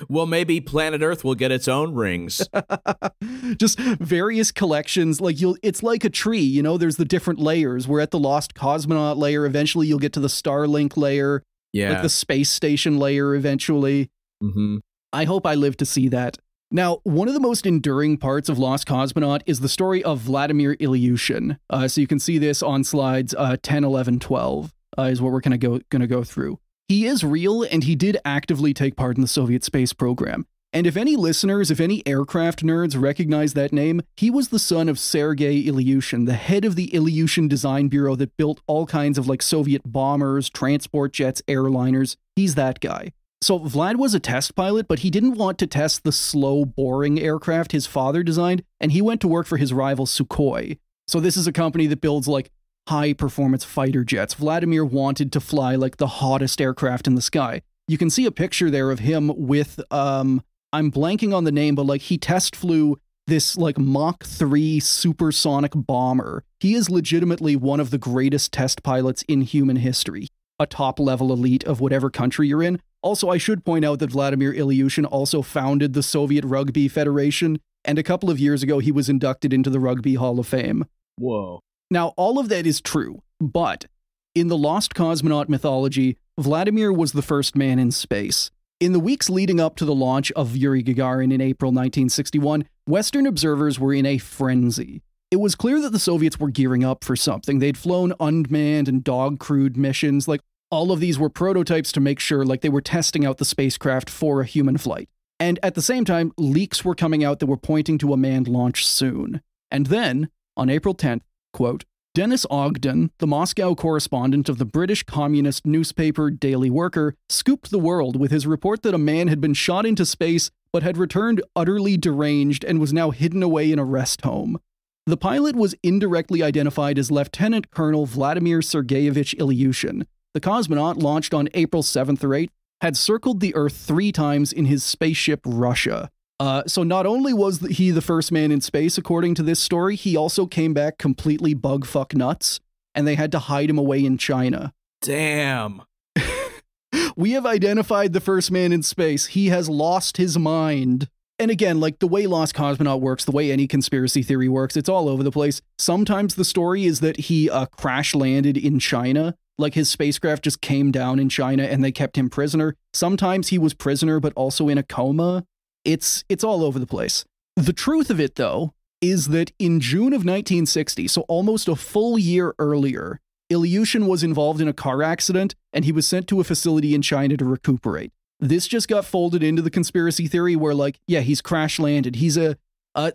Well, maybe planet Earth will get its own rings. Just various collections. Like it's like a tree, you know, there's the different layers. We're at the lost cosmonaut layer. Eventually you'll get to the Starlink layer. Yeah. Like the space station layer eventually. Mm-hmm. I hope I live to see that. Now, one of the most enduring parts of Lost Cosmonaut is the story of Vladimir Ilyushin. So you can see this on slides 10, 11, 12 is what we're going to go through. He is real, and he did actively take part in the Soviet space program. And if any listeners, if any aircraft nerds recognize that name, he was the son of Sergei Ilyushin, the head of the Ilyushin Design Bureau that built all kinds of like Soviet bombers, transport jets, airliners. He's that guy. So Vlad was a test pilot, but he didn't want to test the slow, boring aircraft his father designed, and he went to work for his rival Sukhoi. So this is a company that builds like high-performance fighter jets. Vladimir wanted to fly like the hottest aircraft in the sky. You can see a picture there of him with, I'm blanking on the name, but like he test flew this like Mach 3 supersonic bomber. He is legitimately one of the greatest test pilots in human history. A top-level elite of whatever country you're in. Also, I should point out that Vladimir Ilyushin also founded the Soviet Rugby Federation, and a couple of years ago he was inducted into the Rugby Hall of Fame. Whoa. Now, all of that is true, but in the Lost Cosmonaut mythology, Vladimir was the first man in space. In the weeks leading up to the launch of Yuri Gagarin in April 1961, Western observers were in a frenzy. It was clear that the Soviets were gearing up for something. They'd flown unmanned and dog-crewed missions. Like, all of these were prototypes to make sure, like, they were testing out the spacecraft for a human flight. And at the same time, leaks were coming out that were pointing to a manned launch soon. And then, on April 10th, quote, Dennis Ogden, the Moscow correspondent of the British communist newspaper Daily Worker, scooped the world with his report that a man had been shot into space but had returned utterly deranged and was now hidden away in a rest home. The pilot was indirectly identified as Lieutenant Colonel Vladimir Sergeyevich Ilyushin. The cosmonaut, launched on April 7th or 8th, had circled the Earth 3 times in his spaceship Russia. So not only was he the first man in space, according to this story, he also came back completely bugfuck nuts, and they had to hide him away in China. Damn. We have identified the first man in space. He has lost his mind. And again, like the way Lost Cosmonaut works, the way any conspiracy theory works, it's all over the place. Sometimes the story is that he crash landed in China. Like his spacecraft just came down in China and they kept him prisoner. Sometimes he was prisoner, but also in a coma. It's all over the place. The truth of it, though, is that in June of 1960, so almost a full year earlier, Ilyushin was involved in a car accident and he was sent to a facility in China to recuperate. This just got folded into the conspiracy theory where, like, yeah, he's crash landed. He's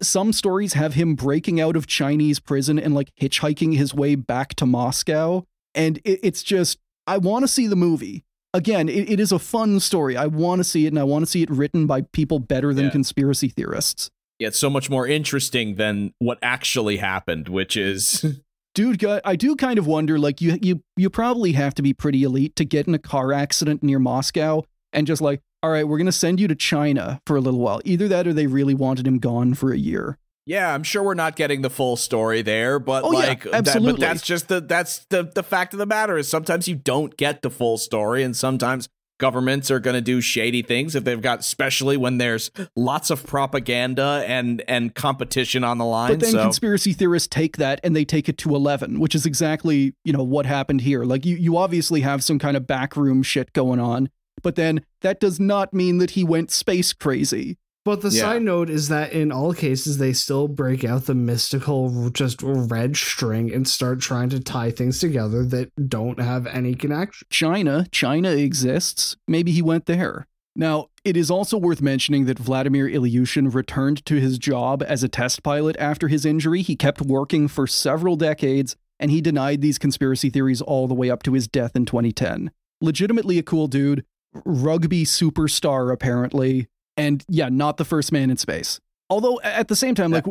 some stories have him breaking out of Chinese prison and, like, hitchhiking his way back to Moscow. And it's just, I want to see the movie. Again, it is a fun story. I want to see it, and I want to see it written by people better than conspiracy theorists. Yeah, it's so much more interesting than what actually happened, which is... Dude, I do kind of wonder, like, you probably have to be pretty elite to get in a car accident near Moscow and just like, all right, we're going to send you to China for a little while. Either that or they really wanted him gone for a year. Yeah, I'm sure we're not getting the full story there, but absolutely. But that's just the fact of the matter is sometimes you don't get the full story, and sometimes governments are going to do shady things if they've got, especially when there's lots of propaganda and competition on the line. But then conspiracy theorists take that and they take it to 11, which is exactly, what happened here. Like you obviously have some kind of backroom shit going on, but then that does not mean that he went space crazy. But the side note is that in all cases, they still break out the mystical just red string and start trying to tie things together that don't have any connection. China exists. Maybe he went there. Now, it is also worth mentioning that Vladimir Ilyushin returned to his job as a test pilot after his injury. He kept working for several decades, and he denied these conspiracy theories all the way up to his death in 2010. Legitimately a cool dude, rugby superstar apparently. And yeah, not the first man in space. Although at the same time, like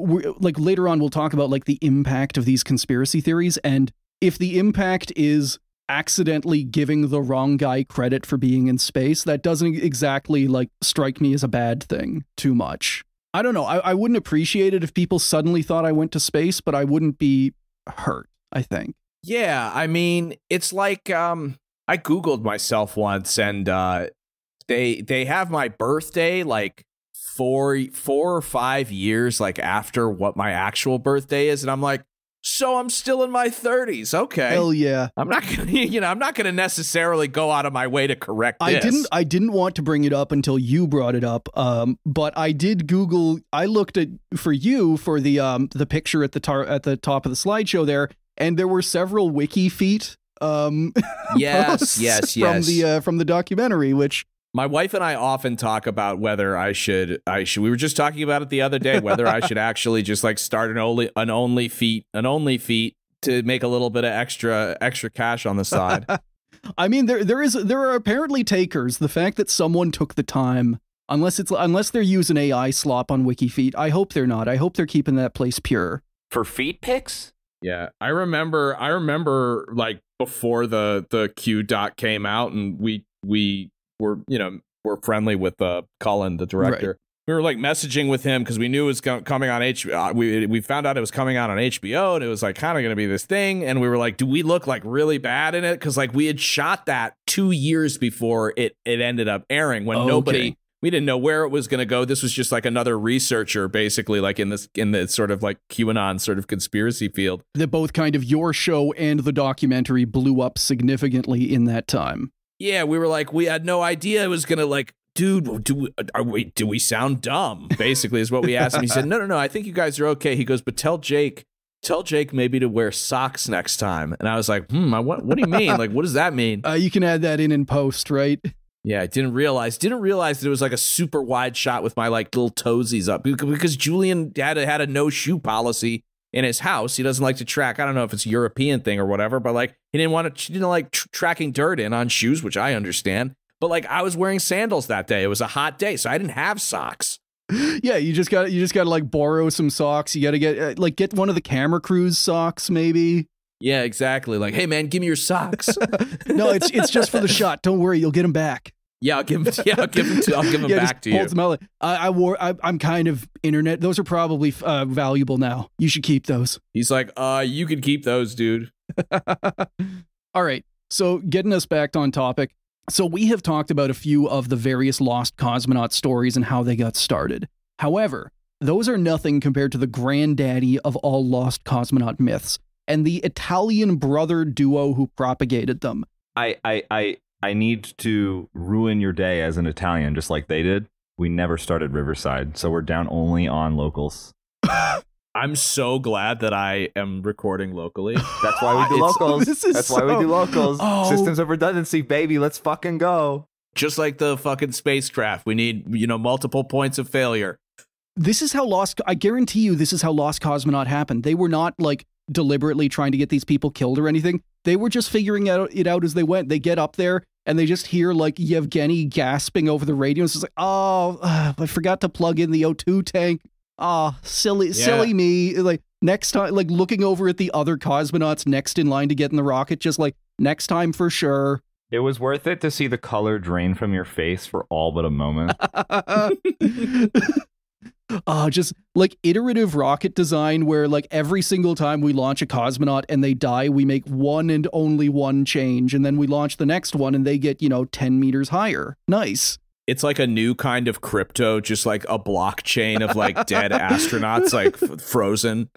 later on, we'll talk about like the impact of these conspiracy theories. And if the impact is accidentally giving the wrong guy credit for being in space, that doesn't exactly like strike me as a bad thing too much. I don't know. I wouldn't appreciate it if people suddenly thought I went to space, but I wouldn't be hurt, I think. Yeah, I mean, it's like I Googled myself once, and They have my birthday like 4 or 5 years like after what my actual birthday is, and I'm like, so I'm still in my 30s. Okay, hell yeah. I'm not gonna necessarily go out of my way to correct this. I didn't want to bring it up until you brought it up. But I did Google. I looked at for the picture at the top of the slideshow there, and there were several wiki feet. Yes. From the documentary, which. My wife and I often talk about whether I should. We were just talking about it the other day, whether I should actually just like start an only feet to make a little bit of extra cash on the side. I mean, there are apparently takers. The fact that someone took the time, unless they're using AI slop on WikiFeet, I hope they're not. I hope they're keeping that place pure. For feet pics? Yeah, I remember like before the Q doc came out, and we we're friendly with Cullen, the director. Right. We were like messaging with him because we knew it was coming on HBO. We found out it was coming out on HBO, and it was like kind of going to be this thing. And we were like, do we look like really bad in it? Because like we had shot that 2 years before it ended up airing, when we didn't know where it was going to go. This was just like another researcher, basically, like in the sort of like QAnon sort of conspiracy field. That both kind of your show and the documentary blew up significantly in that time. Yeah, we were like, we had no idea it was gonna like, dude, do we sound dumb? Basically, is what we asked him. He said, no, I think you guys are okay. He goes, but tell Jake maybe to wear socks next time. And I was like, what do you mean? Like, what does that mean? You can add that in post, right? Yeah, I didn't realize that it was like a super wide shot with my like little toesies up, because Julian had a no shoe policy in his house. He doesn't like to track. I don't know if it's a European thing or whatever, but like he didn't like tracking dirt in on shoes, which I understand. But like I was wearing sandals that day. It was a hot day, so I didn't have socks. Yeah, you just got to like borrow some socks. You got to get one of the camera crew's socks, maybe. Yeah, exactly. Like, hey man, give me your socks. No, it's just for the shot. Don't worry, you'll get them back. Yeah, I'll give them back to you. I'm kind of internet. Those are probably valuable now. You should keep those. He's like, you can keep those, dude. All right. So getting us back on topic. So we have talked about a few of the various lost cosmonaut stories and how they got started. However, those are nothing compared to the granddaddy of all lost cosmonaut myths and the Italian brother duo who propagated them. I need to ruin your day as an Italian, just like they did. We never started Riverside, so we're down only on locals. I'm so glad that I am recording locally. That's why we do locals. That's why we do locals. Oh. Systems of redundancy, baby. Let's fucking go. Just like the fucking spacecraft. We need, multiple points of failure. This is how I guarantee you this is how Lost Cosmonaut happened. They were not like deliberately trying to get these people killed or anything. They were just figuring it out as they went. They get up there and they just hear like Yevgeny gasping over the radio. It's just like, I forgot to plug in the O2 tank. Silly me. Like next time, like looking over at the other cosmonauts next in line to get in the rocket, just like next time for sure. It was worth it to see the color drain from your face for all but a moment. Just like iterative rocket design where like every single time we launch a cosmonaut and they die, we make one and only one change. And then we launch the next one and they get, 10 meters higher. Nice. It's like a new kind of crypto, just like a blockchain of like dead astronauts, like frozen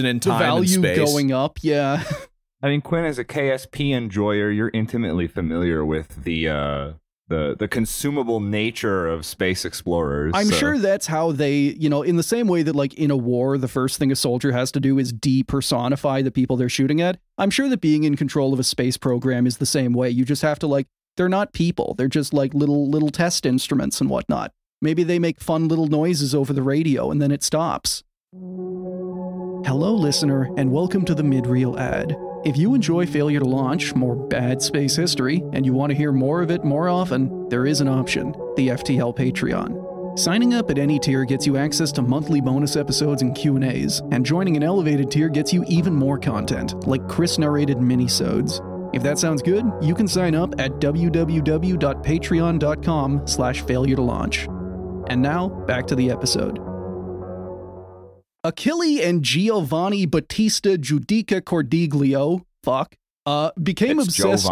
in time and space. The value going up, yeah. I mean, Quinn, as a KSP enjoyer, you're intimately familiar with the consumable nature of space explorers. I'm sure that's how they, in the same way that like in a war, the first thing a soldier has to do is depersonify the people they're shooting at. I'm sure that being in control of a space program is the same way. You just have to like, they're not people. They're just like little test instruments and whatnot. Maybe they make fun little noises over the radio and then it stops. Hello, listener, and welcome to the mid-reel ad. If you enjoy Failure to Launch, more bad space history, and you want to hear more of it more often, there is an option, the FTL Patreon. Signing up at any tier gets you access to monthly bonus episodes and Q&As, and joining an elevated tier gets you even more content, like Chris-narrated minisodes. If that sounds good, you can sign up at www.patreon.com/failure to launch. And now, back to the episode. Achille and Giovanni Battista Giudica Cordiglio, became obsessed.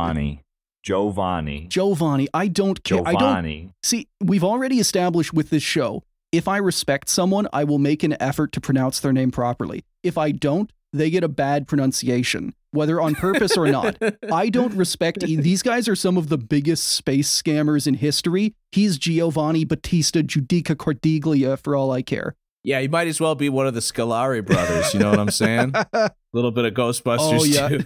Giovanni. I don't care. See, we've already established with this show, if I respect someone, I will make an effort to pronounce their name properly. If I don't, they get a bad pronunciation, whether on purpose or not. I don't respect these guys are some of the biggest space scammers in history. He's Giovanni Battista Giudica Cordiglia for all I care. Yeah, he might as well be one of the Scolari brothers, you know what I'm saying? A little bit of Ghostbusters too.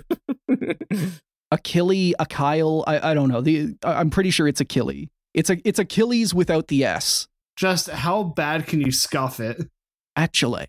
Achille, I don't know. I'm pretty sure it's Achille. It's Achilles without the S. Just how bad can you scuff it? Achille.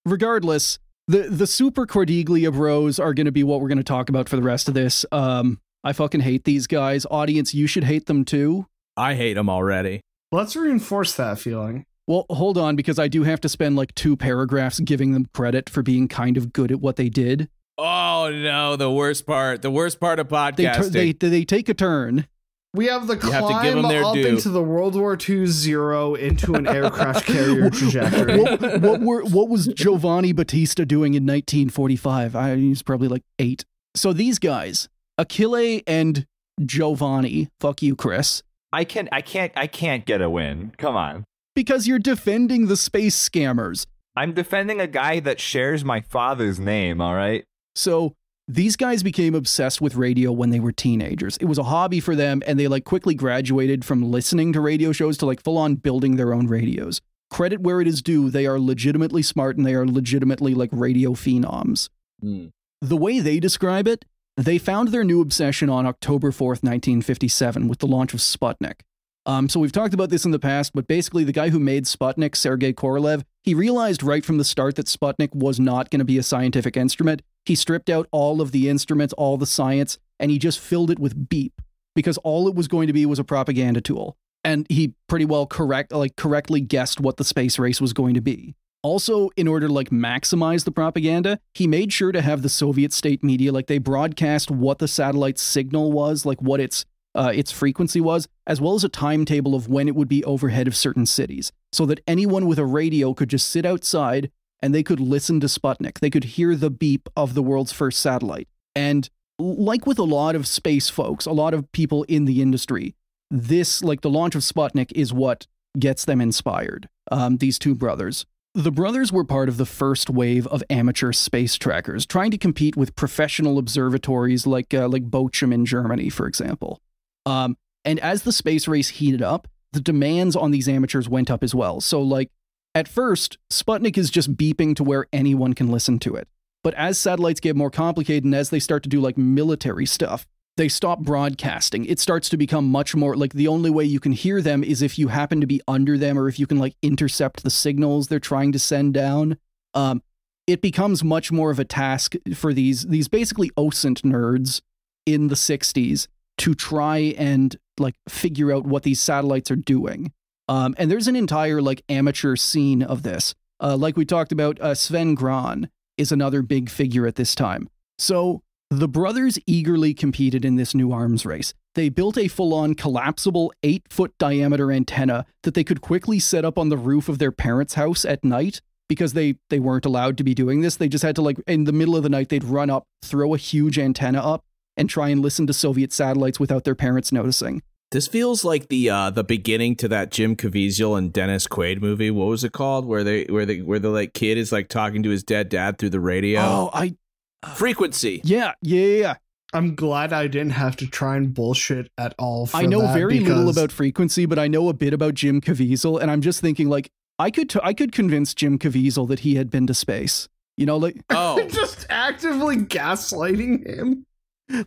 Regardless, the Super Cordiglia bros are going to be what we're going to talk about for the rest of this. I fucking hate these guys. Audience, you should hate them too. I hate them already. Let's reinforce that feeling. Well, hold on, because I do have to spend like 2 paragraphs giving them credit for being kind of good at what they did. Oh no, the worst part of podcasting. They take a turn. We have the climb up due. into the World War II Zero into an aircraft carrier trajectory. What was Giovanni Battista doing in 1945? He was probably like 8. So these guys, Achille and Giovanni, fuck you, Chris. I can't get a win. Come on. Because you're defending the space scammers. I'm defending a guy that shares my father's name, all right? So these guys became obsessed with radio when they were teenagers. It was a hobby for them, and they like quickly graduated from listening to radio shows to like full on building their own radios. Credit where it is due, they are legitimately smart and they are legitimately like radio phenoms. The way they describe it, they found their new obsession on October 4th, 1957 with the launch of Sputnik. So we've talked about this in the past, but basically the guy who made Sputnik, Sergei Korolev, he realized right from the start that Sputnik was not going to be a scientific instrument. He stripped out all of the instruments, all the science, and he just filled it with beep, because all it was going to be was a propaganda tool. And he pretty well correctly guessed what the space race was going to be. Also, in order to like maximize the propaganda, he made sure to have the Soviet state media, like they broadcast what the satellite's signal was, like what its frequency was, as well as a timetable of when it would be overhead of certain cities, so that anyone with a radio could just sit outside and they could listen to Sputnik. They could hear the beep of the world's first satellite. And like with a lot of space folks, a lot of people in the industry, this, like the launch of Sputnik, is what gets them inspired. These two brothers. The brothers were part of the first wave of amateur space trackers, trying to compete with professional observatories like Bochum in Germany, for example. And as the space race heated up, the demands on these amateurs went up as well. So like at first, Sputnik is just beeping to where anyone can listen to it. But as satellites get more complicated and as they start to do like military stuff, they stop broadcasting. It starts to become much more like the only way you can hear them is if you happen to be under them or if you can like intercept the signals they're trying to send down. It becomes much more of a task for these basically OSINT nerds in the 60s to try and like figure out what these satellites are doing. And there's an entire like amateur scene of this. Like we talked about, Sven Gran is another big figure at this time. So the brothers eagerly competed in this new arms race. they built a full-on collapsible 8-foot diameter antenna that they could quickly set up on the roof of their parents' house at night because they weren't allowed to be doing this. They just had to, like, in the middle of the night, they'd run up, throw a huge antenna up, and try and listen to Soviet satellites without their parents noticing. This feels like the beginning to that Jim Caviezel and Dennis Quaid movie. What was it called? Where the like kid is like talking to his dead dad through the radio. Oh, Frequency. Yeah. I'm glad I didn't have to try and bullshit at all for I know that very little because- about Frequency, but I know a bit about Jim Caviezel, and I'm just thinking, like, I could convince Jim Caviezel that he had been to space. You know, like, just actively gaslighting him.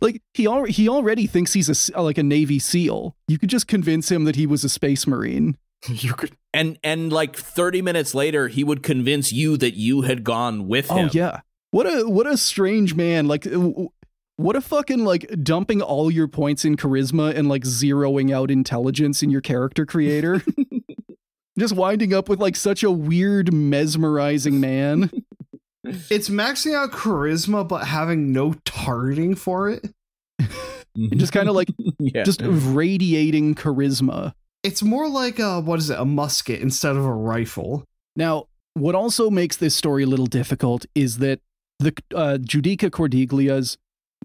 Like he already thinks he's like a Navy SEAL. You could just convince him that he was a space Marine. You could, and like 30 minutes later, he would convince you that you had gone with him. Oh yeah, what a strange man. Like, what a fucking, like, dumping all your points in charisma and like zeroing out intelligence in your character creator. Just winding up with like such a weird, mesmerizing man. It's maxing out charisma, but having no targeting for it. Just kind of like, just radiating charisma. It's more like a musket instead of a rifle. Now, what also makes this story a little difficult is that the Giudica Cordiglias,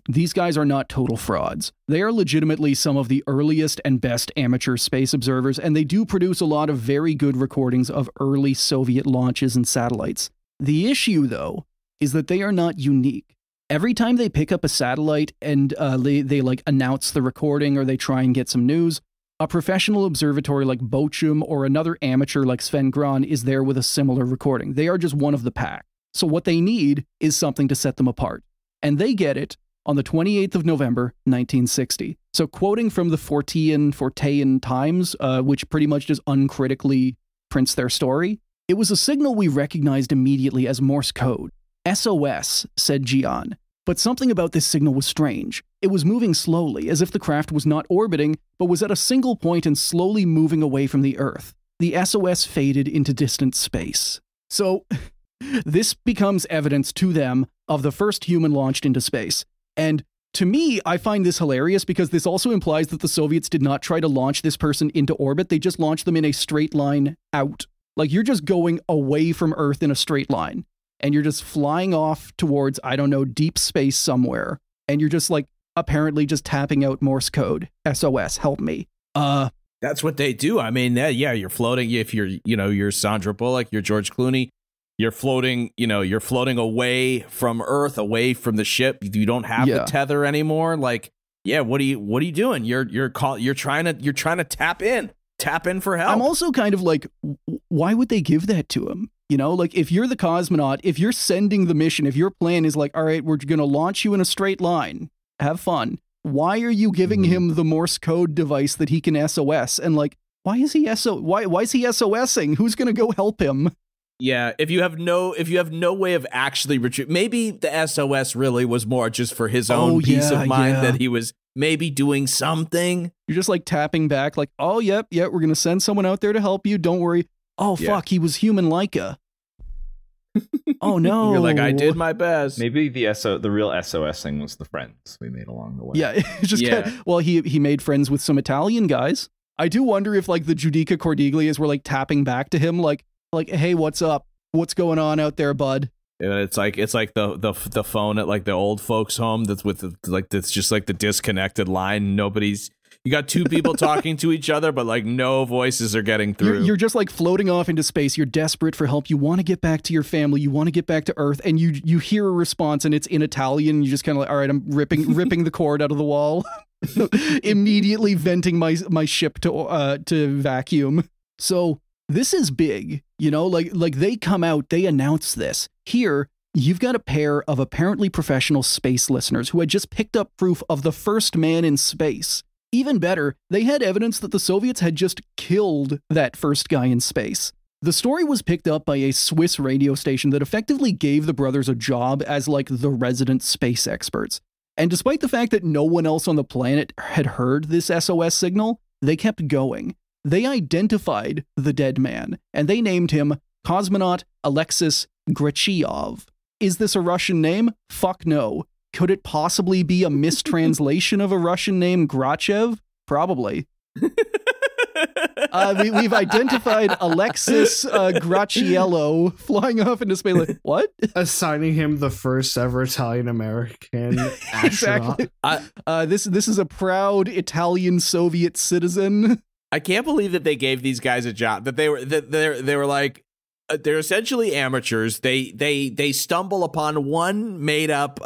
these guys are not total frauds. They are legitimately some of the earliest and best amateur space observers, and they do produce a lot of very good recordings of early Soviet launches and satellites. The issue, though, is that they are not unique. Every time they pick up a satellite and they like announce the recording or they try and get some news, a professional observatory like Bochum or another amateur like Sven Gran is there with a similar recording. They are just one of the pack. So what they need is something to set them apart. And they get it on the 28th of November, 1960. So quoting from the Fortean Times, which pretty much just uncritically prints their story, it was a signal we recognized immediately as Morse code. SOS, said Gian. But something about this signal was strange. It was moving slowly, as if the craft was not orbiting, but was at a single point and slowly moving away from the Earth. The SOS faded into distant space. So, this becomes evidence to them of the first human launched into space. And to me, I find this hilarious because this also implies that the Soviets did not try to launch this person into orbit. They just launched them in a straight line out. Like, you're just going away from Earth in a straight line. And you're just flying off towards, I don't know, deep space somewhere. And you're just, like, apparently just tapping out Morse code. SOS, help me. That's what they do. I mean, yeah, you're floating. If you're Sandra Bullock, you're George Clooney. You're floating away from Earth, away from the ship. You don't have the tether anymore. Like, yeah, what are you doing? You're trying to tap in for help. I'm also kind of like, why would they give that to him? You know, like, if you're the cosmonaut, if you're sending the mission, if your plan is like, all right, we're going to launch you in a straight line, have fun. Why are you giving him the Morse code device that he can SOS? And like, why is he SOSing? Who's going to go help him? Yeah, if you have no way of actually retrieving, maybe the SOS really was more just for his own peace of mind that he was maybe doing something. You're just like tapping back, like, oh, yep, we're going to send someone out there to help you. Don't worry. Oh, fuck, he was human Leica. Oh, no. You're like, I did my best. Maybe the real SOS thing was the friends we made along the way. Yeah, it's just well, he made friends with some Italian guys. I do wonder if, like, the Giudica Cordiglias were, like, tapping back to him, like, hey, what's up? What's going on out there, bud? Yeah, it's like the phone at like the old folks' home that's that's just like the disconnected line. You got two people talking to each other, but like no voices are getting through. You're just like floating off into space. You're desperate for help. You want to get back to your family. You want to get back to Earth, and you hear a response, and it's in Italian. You just kind of like, all right, I'm ripping the cord out of the wall, immediately venting my ship to vacuum. So this is big, you know, like they come out, they announce this. Here, you've got a pair of apparently professional space listeners who had just picked up proof of the first man in space. Even better, they had evidence that the Soviets had just killed that first guy in space. The story was picked up by a Swiss radio station that effectively gave the brothers a job as like the resident space experts. And despite the fact that no one else on the planet had heard this SOS signal, they kept going. They identified the dead man, and they named him Cosmonaut Alexis Grechiyov. Is this a Russian name? Fuck no. Could it possibly be a mistranslation of a Russian name, Grachev? Probably. We've identified Alexis Graciello flying off into space. Like, what? Assigning him the first ever Italian American astronaut. Exactly. This is a proud Italian Soviet citizen. I can't believe that they gave these guys a job. That they were like, they're essentially amateurs. They stumble upon one made up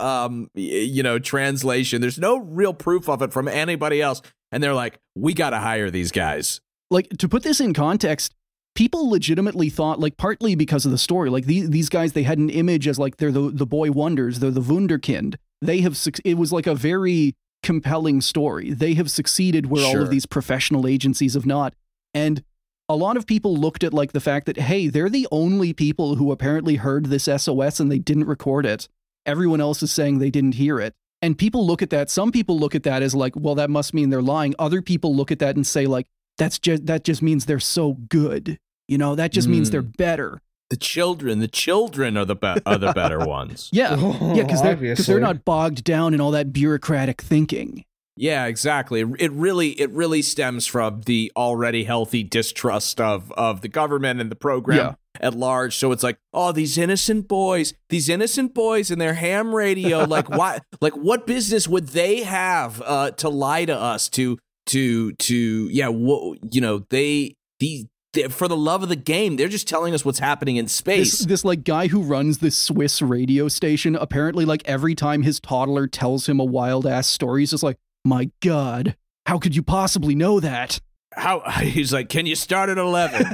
translation. There's no real proof of it from anybody else, and they're like, we got to hire these guys. Like, to put this in context, people legitimately thought, like, partly because of the story, like these guys, they had an image as like they're the boy wonders, they're the Wunderkind. It was like a very compelling story. They have succeeded where all of these professional agencies have not. And a lot of people looked at like the fact that, hey, they're the only people who apparently heard this SOS and they didn't record it. Everyone else is saying they didn't hear it. And people look at that. Some people look at that as like, well, that must mean they're lying. Other people look at that and say like, that just means they're so good. You know, that just means they're better. The children are the better ones. Yeah, because they're not bogged down in all that bureaucratic thinking. Yeah, exactly. It really stems from the already healthy distrust of the government and the program at large. So it's like, oh, these innocent boys and their ham radio. Like, why? Like, what business would they have to lie to us? For the love of the game, they're just telling us what's happening in space. This like guy who runs this Swiss radio station, apparently like every time his toddler tells him a wild ass story, he's just like, my God, how could you possibly know that? He's like, can you start at 11?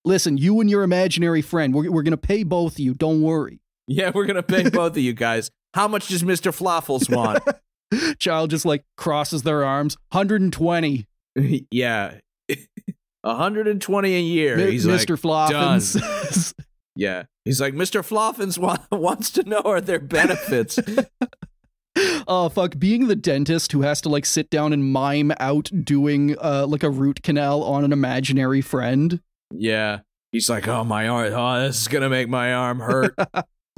Listen, you and your imaginary friend, we're going to pay both of you. Don't worry. Yeah, we're going to pay both of you guys. How much does Mr. Floffles want? Child just like crosses their arms. 120. Yeah. 120 a year. He's Mr. like, Floffins. Yeah. He's like, Mr. Floffins wants to know are there benefits. Oh, fuck. Being the dentist who has to like sit down and mime out doing like a root canal on an imaginary friend. Yeah. He's like, oh, my arm. Oh, this is going to make my arm hurt.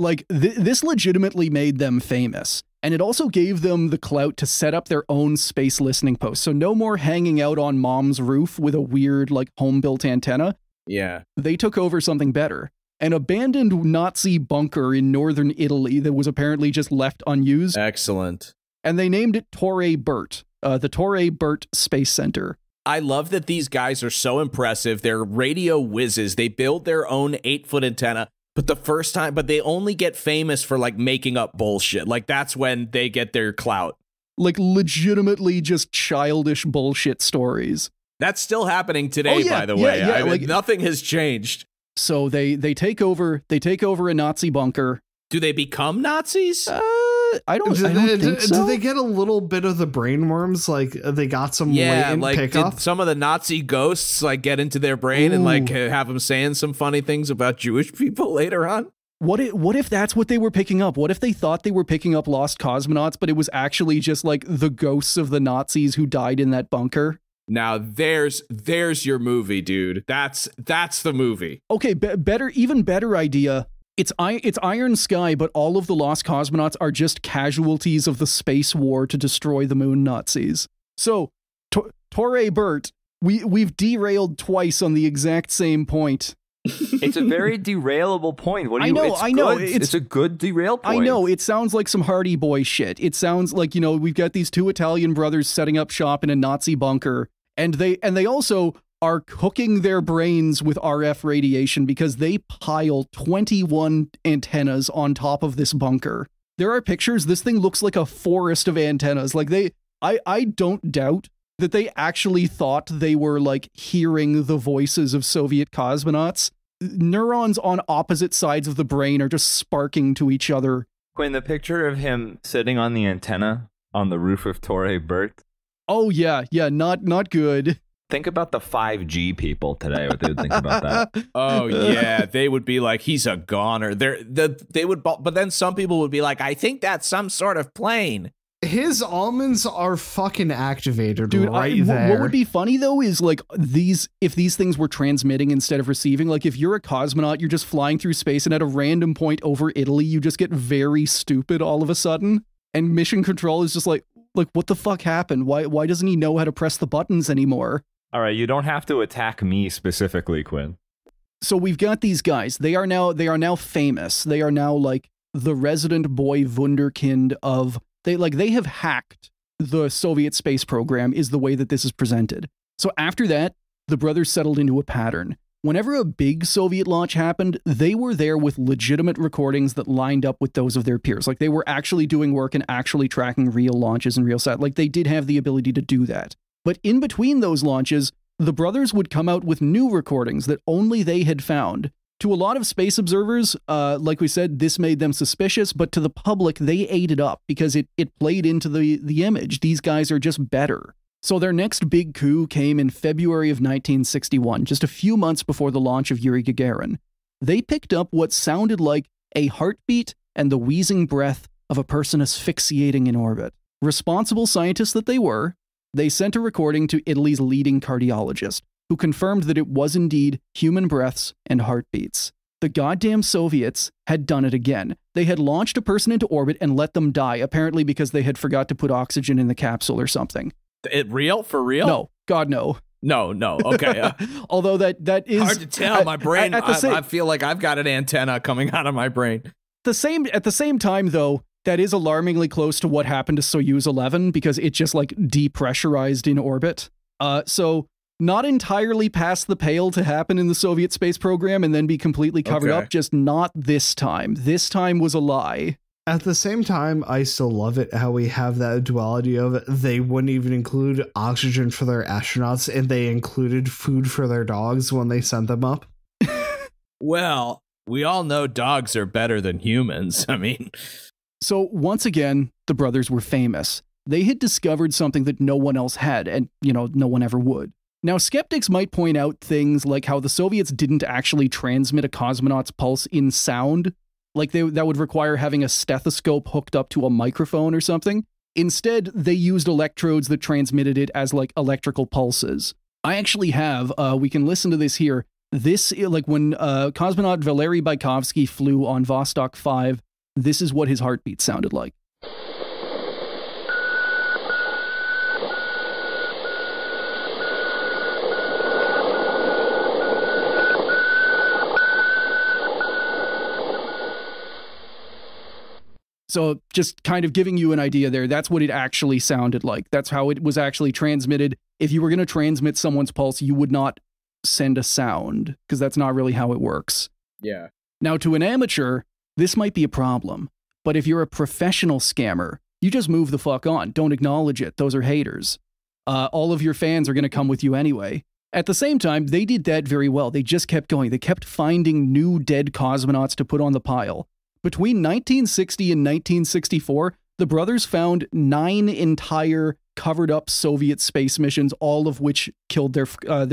Like, this legitimately made them famous. And it also gave them the clout to set up their own space listening post. So no more hanging out on mom's roof with a weird, like, home-built antenna. Yeah. They took over something better. An abandoned Nazi bunker in northern Italy that was apparently just left unused. Excellent. And they named it Torre Bert, the Torre Bert Space Center. I love that these guys are so impressive. They're radio whizzes. They build their own 8-foot antenna. But they only get famous for like making up bullshit. Like that's when they get their clout. Like legitimately just childish bullshit stories. That's still happening today, by the way. I mean, nothing has changed. So they take over a Nazi bunker. Do they become Nazis? I don't think so. Do they get a little bit of the brainworms? Like they got some latent pickup? Did some of the Nazi ghosts like get into their brain and like have them saying some funny things about Jewish people later on? What if that's what they were picking up? What if they thought they were picking up lost cosmonauts, but it was actually just like the ghosts of the Nazis who died in that bunker? Now there's your movie, dude. That's the movie. Okay, even better idea. It's Iron Sky, but all of the lost cosmonauts are just casualties of the space war to destroy the moon Nazis. So, Torre Bert, we've derailed twice on the exact same point. It's a very derailable point. What do you? I know. It's a good derail point. I know. It sounds like some Hardy Boy shit. It sounds like, you know, we've got these two Italian brothers setting up shop in a Nazi bunker, and they also are cooking their brains with RF radiation because they pile 21 antennas on top of this bunker. There are pictures. This thing looks like a forest of antennas. Like I don't doubt that they actually thought they were like hearing the voices of Soviet cosmonauts. Neurons on opposite sides of the brain are just sparking to each other. Quinn, the picture of him sitting on the antenna on the roof of Torre Bert. Oh yeah, not good. Think about the 5G people today, what they would think about that. Oh, yeah. They would be like, he's a goner. They would, but then some people would be like, I think that's some sort of plane. His almonds are fucking activated, dude. There. What would be funny though is like if these things were transmitting instead of receiving. Like if you're a cosmonaut, you're just flying through space, and at a random point over Italy, you just get very stupid all of a sudden. And Mission Control is just like what the fuck happened? Why doesn't he know how to press the buttons anymore? All right, you don't have to attack me specifically, Quinn. So we've got these guys. They are now famous. They are now like the resident boy wunderkind of they have hacked the Soviet space program is the way that this is presented. So after that, the brothers settled into a pattern. Whenever a big Soviet launch happened, they were there with legitimate recordings that lined up with those of their peers. Like they were actually doing work and actually tracking real launches and real like they did have the ability to do that. But in between those launches, the brothers would come out with new recordings that only they had found. To a lot of space observers, like we said, this made them suspicious, but to the public, they ate it up because it played into the image. These guys are just better. So their next big coup came in February of 1961, just a few months before the launch of Yuri Gagarin. They picked up what sounded like a heartbeat and the wheezing breath of a person asphyxiating in orbit. Responsible scientists that they were, they sent a recording to Italy's leading cardiologist, who confirmed that it was indeed human breaths and heartbeats. The goddamn Soviets had done it again. They had launched a person into orbit and let them die, apparently because they had forgot to put oxygen in the capsule or something. Real? For real? No. God, no. No. Okay. Although that is hard to tell. My brain, I feel like I've got an antenna coming out of my brain. At the same time, though, that is alarmingly close to what happened to Soyuz 11 because it just like depressurized in orbit. So not entirely past the pale to happen in the Soviet space program and then be completely covered up, just not this time. This time was a lie. At the same time, I still love it how we have that duality of they wouldn't even include oxygen for their astronauts and they included food for their dogs when they sent them up. Well, we all know dogs are better than humans. I mean... So once again, the brothers were famous. They had discovered something that no one else had, and, no one ever would. Now, skeptics might point out things like how the Soviets didn't actually transmit a cosmonaut's pulse in sound, like that would require having a stethoscope hooked up to a microphone or something. Instead, they used electrodes that transmitted it as like electrical pulses. I actually have, we can listen to this here. This, like when cosmonaut Valery Bykovsky flew on Vostok 5, this is what his heartbeat sounded like. So just kind of giving you an idea there, that's what it actually sounded like. That's how it was actually transmitted. If you were going to transmit someone's pulse, you would not send a sound, because that's not really how it works. Yeah. Now, to an amateur, this might be a problem. But if you're a professional scammer, you just move the fuck on. Don't acknowledge it. Those are haters. All of your fans are going to come with you anyway. At the same time, they did that very well. They just kept going. They kept finding new dead cosmonauts to put on the pile. Between 1960 and 1964, the brothers found 9 entire covered-up Soviet space missions, all of which killed their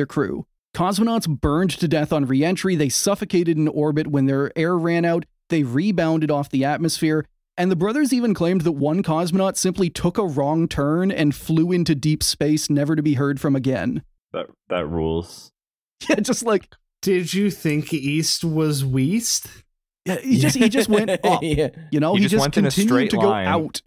crew. Cosmonauts burned to death on re-entry. They suffocated in orbit when their air ran out. They rebounded off the atmosphere. And the brothers even claimed that one cosmonaut simply took a wrong turn and flew into deep space, never to be heard from again. That rules. Yeah, just like... Did you think East was West? Yeah, he just went up. Yeah. He just went in a continued straight to go line. out.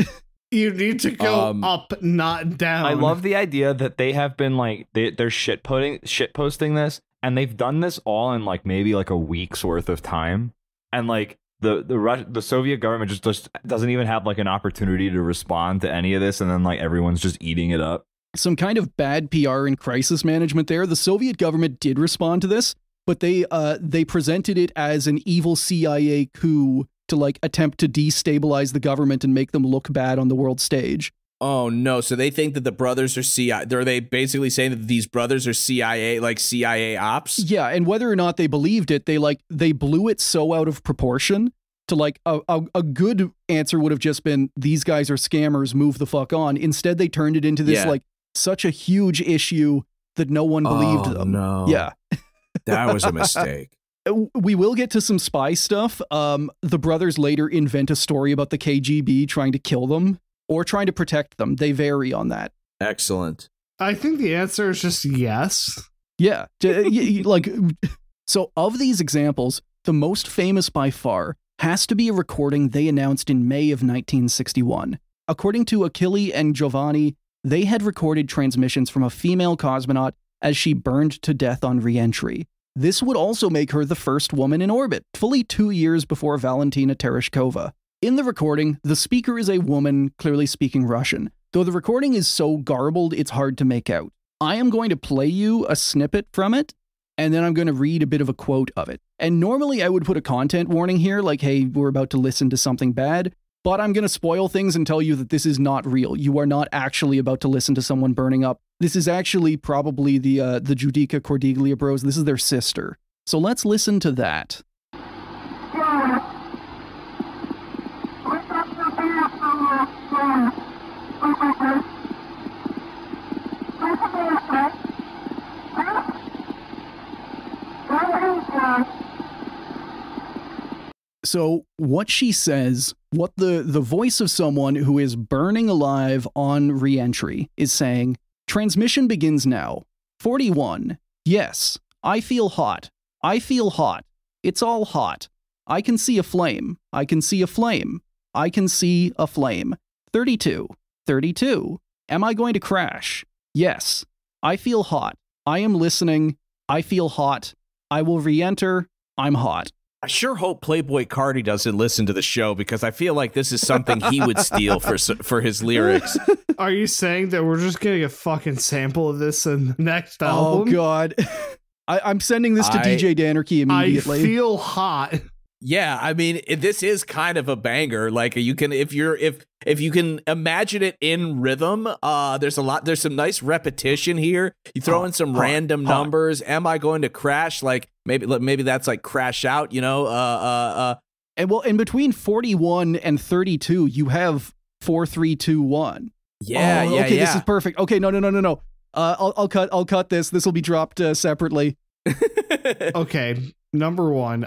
You need to go up, not down. I love the idea that they have been like they're shit posting this, and they've done this all in like maybe like a week's worth of time, and like the Soviet government just doesn't even have like an opportunity to respond to any of this, and then like everyone's just eating it up. Some kind of bad PR and crisis management there. The Soviet government did respond to this, but they presented it as an evil CIA coup to like attempt to destabilize the government and make them look bad on the world stage. Oh no, so they think that the brothers are CIA. Are they basically saying that these brothers are CIA, like CIA ops? Yeah, and whether or not they believed it, they blew it so out of proportion to like a good answer would have just been these guys are scammers, move the fuck on. Instead, they turned it into this like such a huge issue that no one believed them. No. Yeah. That was a mistake. We will get to some spy stuff. The brothers later invent a story about the KGB trying to kill them or trying to protect them. They vary on that. Excellent. I think the answer is just yes. Yeah. Like, so of these examples, the most famous by far has to be a recording they announced in May of 1961. according to Achille and Giovanni, they had recorded transmissions from a female cosmonaut as she burned to death on re-entry. This would also make her the first woman in orbit, fully 2 years before Valentina Tereshkova. In the recording, the speaker is a woman clearly speaking Russian, though the recording is so garbled it's hard to make out. I am going to play you a snippet from it, and then I'm going to read a bit of a quote of it. And normally I would put a content warning here, like, hey, we're about to listen to something bad, but I'm going to spoil things and tell you that this is not real. You are not actually about to listen to someone burning up. This is actually probably the Giudica Cordiglia bros. This is their sister. So let's listen to that. So what she says, what the voice of someone who is burning alive on re-entry is saying, transmission begins now. 41. Yes, I feel hot. I feel hot. It's all hot. I can see a flame. I can see a flame. I can see a flame. 32. 32. Am I going to crash? Yes. I feel hot. I am listening. I feel hot. I will re-enter. I'm hot. I sure hope Playboy Cardi doesn't listen to the show, because I feel like this is something he would steal for his lyrics. Are you saying that we're just getting a fucking sample of this in the next album? Oh, God. I'm sending this to DJ Danerky immediately. I feel hot. Yeah, I mean, this is kind of a banger. Like, you can, if you can imagine it in rhythm, there's some nice repetition here. You throw in some random numbers. Am I going to crash? Like, maybe that's like crash out, you know? And well, in between 41 and 32, you have 4, 3, 2, 1. Yeah, okay, yeah. This is perfect. Okay, no. I'll cut this. This will be dropped separately. Okay, number one,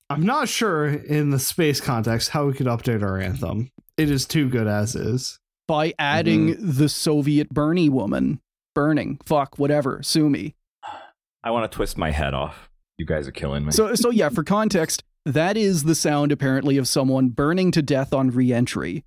I'm not sure in the space context how we could update our anthem. It is too good as is. By adding the Soviet Bernie woman. Burning. Fuck, whatever. Sue me. I want to twist my head off. You guys are killing me. So yeah, for context, that is the sound apparently of someone burning to death on re-entry.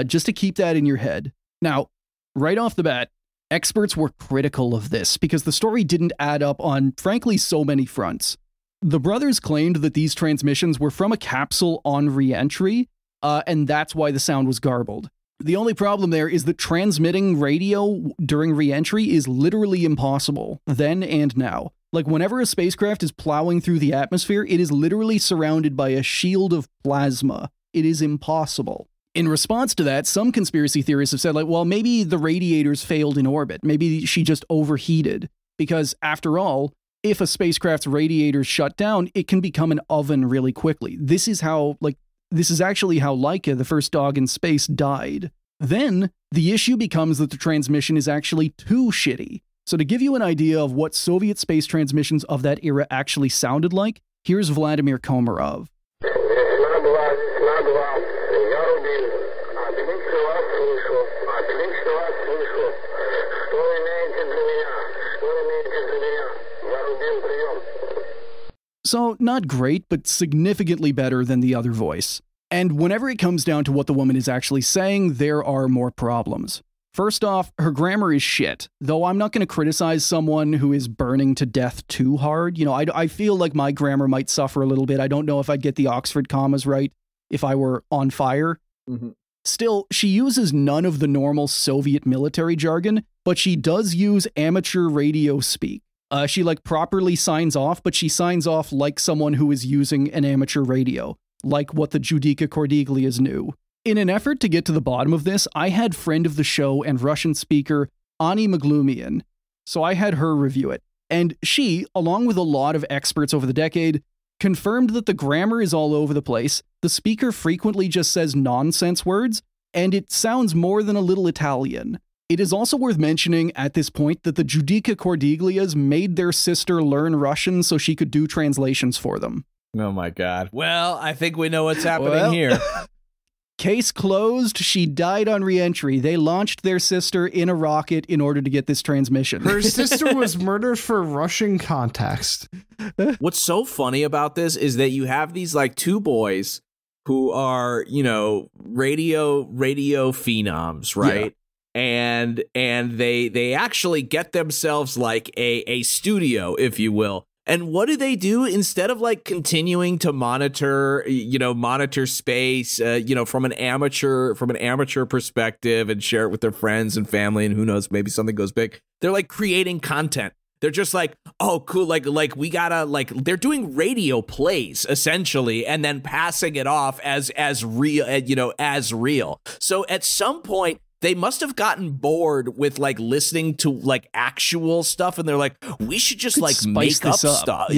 Just to keep that in your head. Now, right off the bat, experts were critical of this because the story didn't add up on, frankly, so many fronts. The brothers claimed that these transmissions were from a capsule on re-entry, and that's why the sound was garbled. The only problem there is that transmitting radio during re-entry is literally impossible, then and now. Like, whenever a spacecraft is plowing through the atmosphere, it is literally surrounded by a shield of plasma. It is impossible. In response to that, some conspiracy theorists have said, like, well, maybe the radiators failed in orbit. Maybe she just overheated. Because, after all, if a spacecraft's radiators shut down, it can become an oven really quickly. This is actually how Laika, the first dog in space, died. Then, the issue becomes that the transmission is actually too shitty. So to give you an idea of what Soviet space transmissions of that era actually sounded like, here's Vladimir Komarov. So, not great, but significantly better than the other voice. And whenever it comes down to what the woman is actually saying, there are more problems. First off, her grammar is shit, though I'm not going to criticize someone who is burning to death too hard. You know, I feel like my grammar might suffer a little bit. I don't know if I'd get the Oxford commas right if I were on fire. Mm-hmm. Still, she uses none of the normal Soviet military jargon, but she does use amateur radio speak. She properly signs off, but she signs off like someone who is using an amateur radio, like what the Giudica Cordiglias knew. In an effort to get to the bottom of this, I had friend of the show and Russian speaker Ani Maglumian, so I had her review it. And she, along with a lot of experts over the decade, confirmed that the grammar is all over the place, the speaker frequently just says nonsense words, and it sounds more than a little Italian. It is also worth mentioning at this point that the Giudica Cordiglias made their sister learn Russian so she could do translations for them. Oh my God. Well, I think we know what's happening here. Case closed. She died on re-entry. They launched their sister in a rocket in order to get this transmission. Her sister was murdered for Russian context. What's so funny about this is that you have these two boys who are, you know, radio phenoms, right? Yeah. And they actually get themselves like a studio, if you will. And what do? Instead of like continuing to monitor space, from an amateur perspective and share it with their friends and family, and who knows, maybe something goes big. They're like creating content. They're just like, oh, cool. Like we gotta they're doing radio plays essentially, and then passing it off as real. So at some point, they must have gotten bored with like listening to like actual stuff, and they're like, we should just like make up stuff.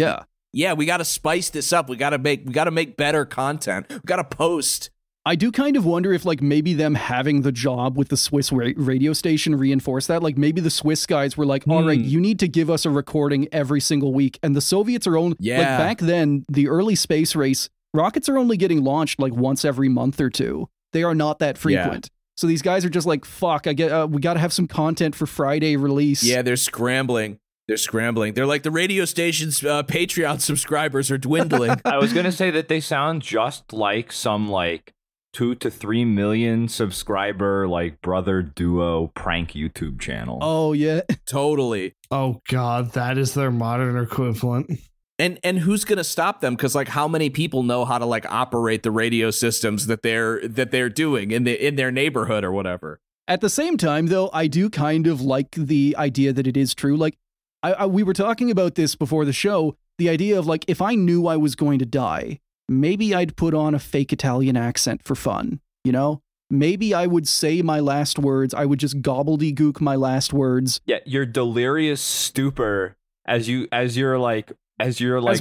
Yeah, we got to spice this up. We got to make better content. We got to post. I do kind of wonder if like maybe them having the job with the Swiss radio station reinforced that. Like maybe the Swiss guys were like, all right, you need to give us a recording every single week. And the Soviets are only like back then, the early space race, rockets are only getting launched like once every month or two. They are not that frequent. Yeah. So these guys are just like, fuck, we got to have some content for Friday release. Yeah, they're scrambling. They're like, the radio station's Patreon subscribers are dwindling. I was going to say that they sound just like some like 2 to 3 million subscriber like brother duo prank YouTube channel. Oh, yeah. Totally. Oh, God, that is their modern equivalent. And who's going to stop them? Because like, how many people know how to like operate the radio systems that they're doing in their neighborhood or whatever? At the same time, though, I do kind of like the idea that it is true. Like, we were talking about this before the show. The idea of like, if I knew I was going to die, maybe I'd put on a fake Italian accent for fun. You know, maybe I would say my last words. I would just gobbledygook my last words. Yeah, your delirious stupor as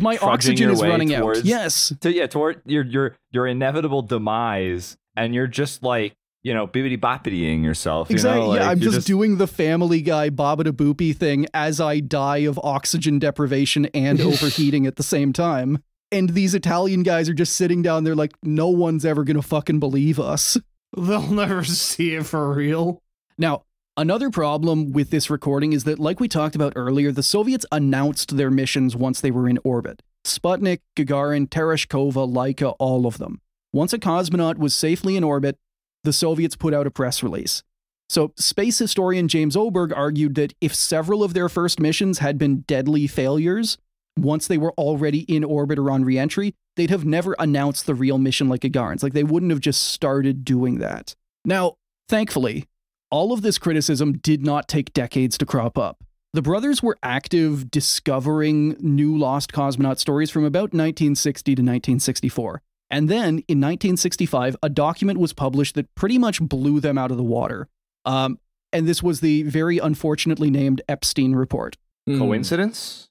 my oxygen is running out. Yes. Toward your inevitable demise, and you're just like, you know, bibbity boppitying yourself. Exactly. You know? Like, yeah, I'm just doing the Family Guy Babada Boopy thing as I die of oxygen deprivation and overheating at the same time. And these Italian guys are just sitting down there like, no one's ever gonna fucking believe us. They'll never see it for real. Now, another problem with this recording is that, like we talked about earlier, the Soviets announced their missions once they were in orbit. Sputnik, Gagarin, Tereshkova, Laika, all of them. Once a cosmonaut was safely in orbit, the Soviets put out a press release. So, space historian James Oberg argued that if several of their first missions had been deadly failures, once they were already in orbit or on re-entry, they'd have never announced the real mission like Gagarin's. Like, they wouldn't have just started doing that. Now, thankfully, all of this criticism did not take decades to crop up. The brothers were active discovering new lost cosmonaut stories from about 1960 to 1964. And then, in 1965, a document was published that pretty much blew them out of the water. And this was the very unfortunately named Epstein Report. Coincidence?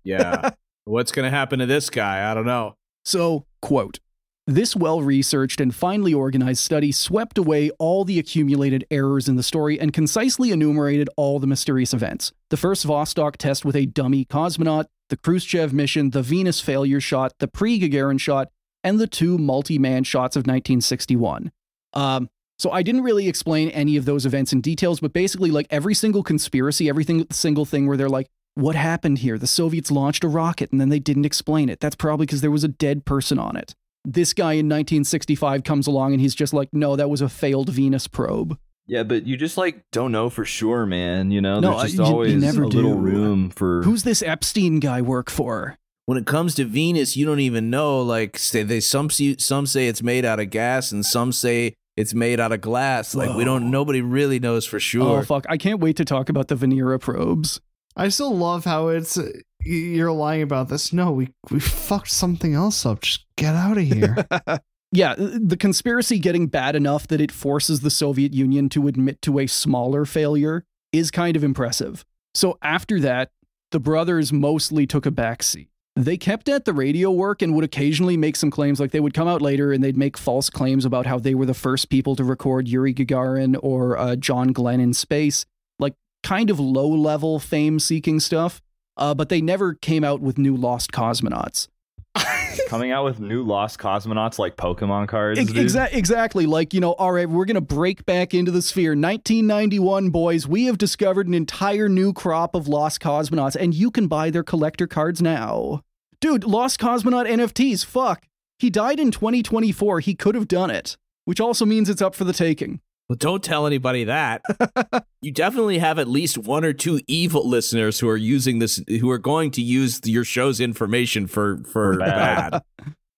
Yeah. What's going to happen to this guy? I don't know. So, quote, this well-researched and finely organized study swept away all the accumulated errors in the story and concisely enumerated all the mysterious events. The first Vostok test with a dummy cosmonaut, the Khrushchev mission, the Venus failure shot, the pre-Gagarin shot, and the 2 multi-man shots of 1961. So I didn't really explain any of those events in details, but basically, like, every single conspiracy, every single thing where they're like, what happened here? The Soviets launched a rocket and then they didn't explain it. That's probably because there was a dead person on it. This guy in 1965 comes along and he's just like, no, that was a failed Venus probe. Yeah, but you just like don't know for sure, man. You know, no, there's just always you never a little room for... Who's this Epstein guy work for? When it comes to Venus, you don't even know. Like, some say it's made out of gas and some say it's made out of glass. Like, nobody really knows for sure. Oh, fuck. I can't wait to talk about the Venera probes. I still love how you're lying about this. No, we fucked something else up. Just get out of here. Yeah, the conspiracy getting bad enough that it forces the Soviet Union to admit to a smaller failure is kind of impressive. So after that, the brothers mostly took a backseat. They kept at the radio work and would occasionally make some claims, like they would come out later and they'd make false claims about how they were the first people to record Yuri Gagarin or John Glenn in space. Like, kind of low-level fame-seeking stuff, but they never came out with new lost cosmonauts. Coming out with new lost cosmonauts like Pokemon cards, dude. Exactly. Like, you know, all right, we're going to break back into the sphere. 1991, boys, we have discovered an entire new crop of lost cosmonauts, and you can buy their collector cards now. Dude, lost cosmonaut NFTs, fuck. He died in 2024. He could have done it, which also means it's up for the taking. Well, don't tell anybody that. You definitely have at least one or two evil listeners who are using this, who are going to use your show's information for bad.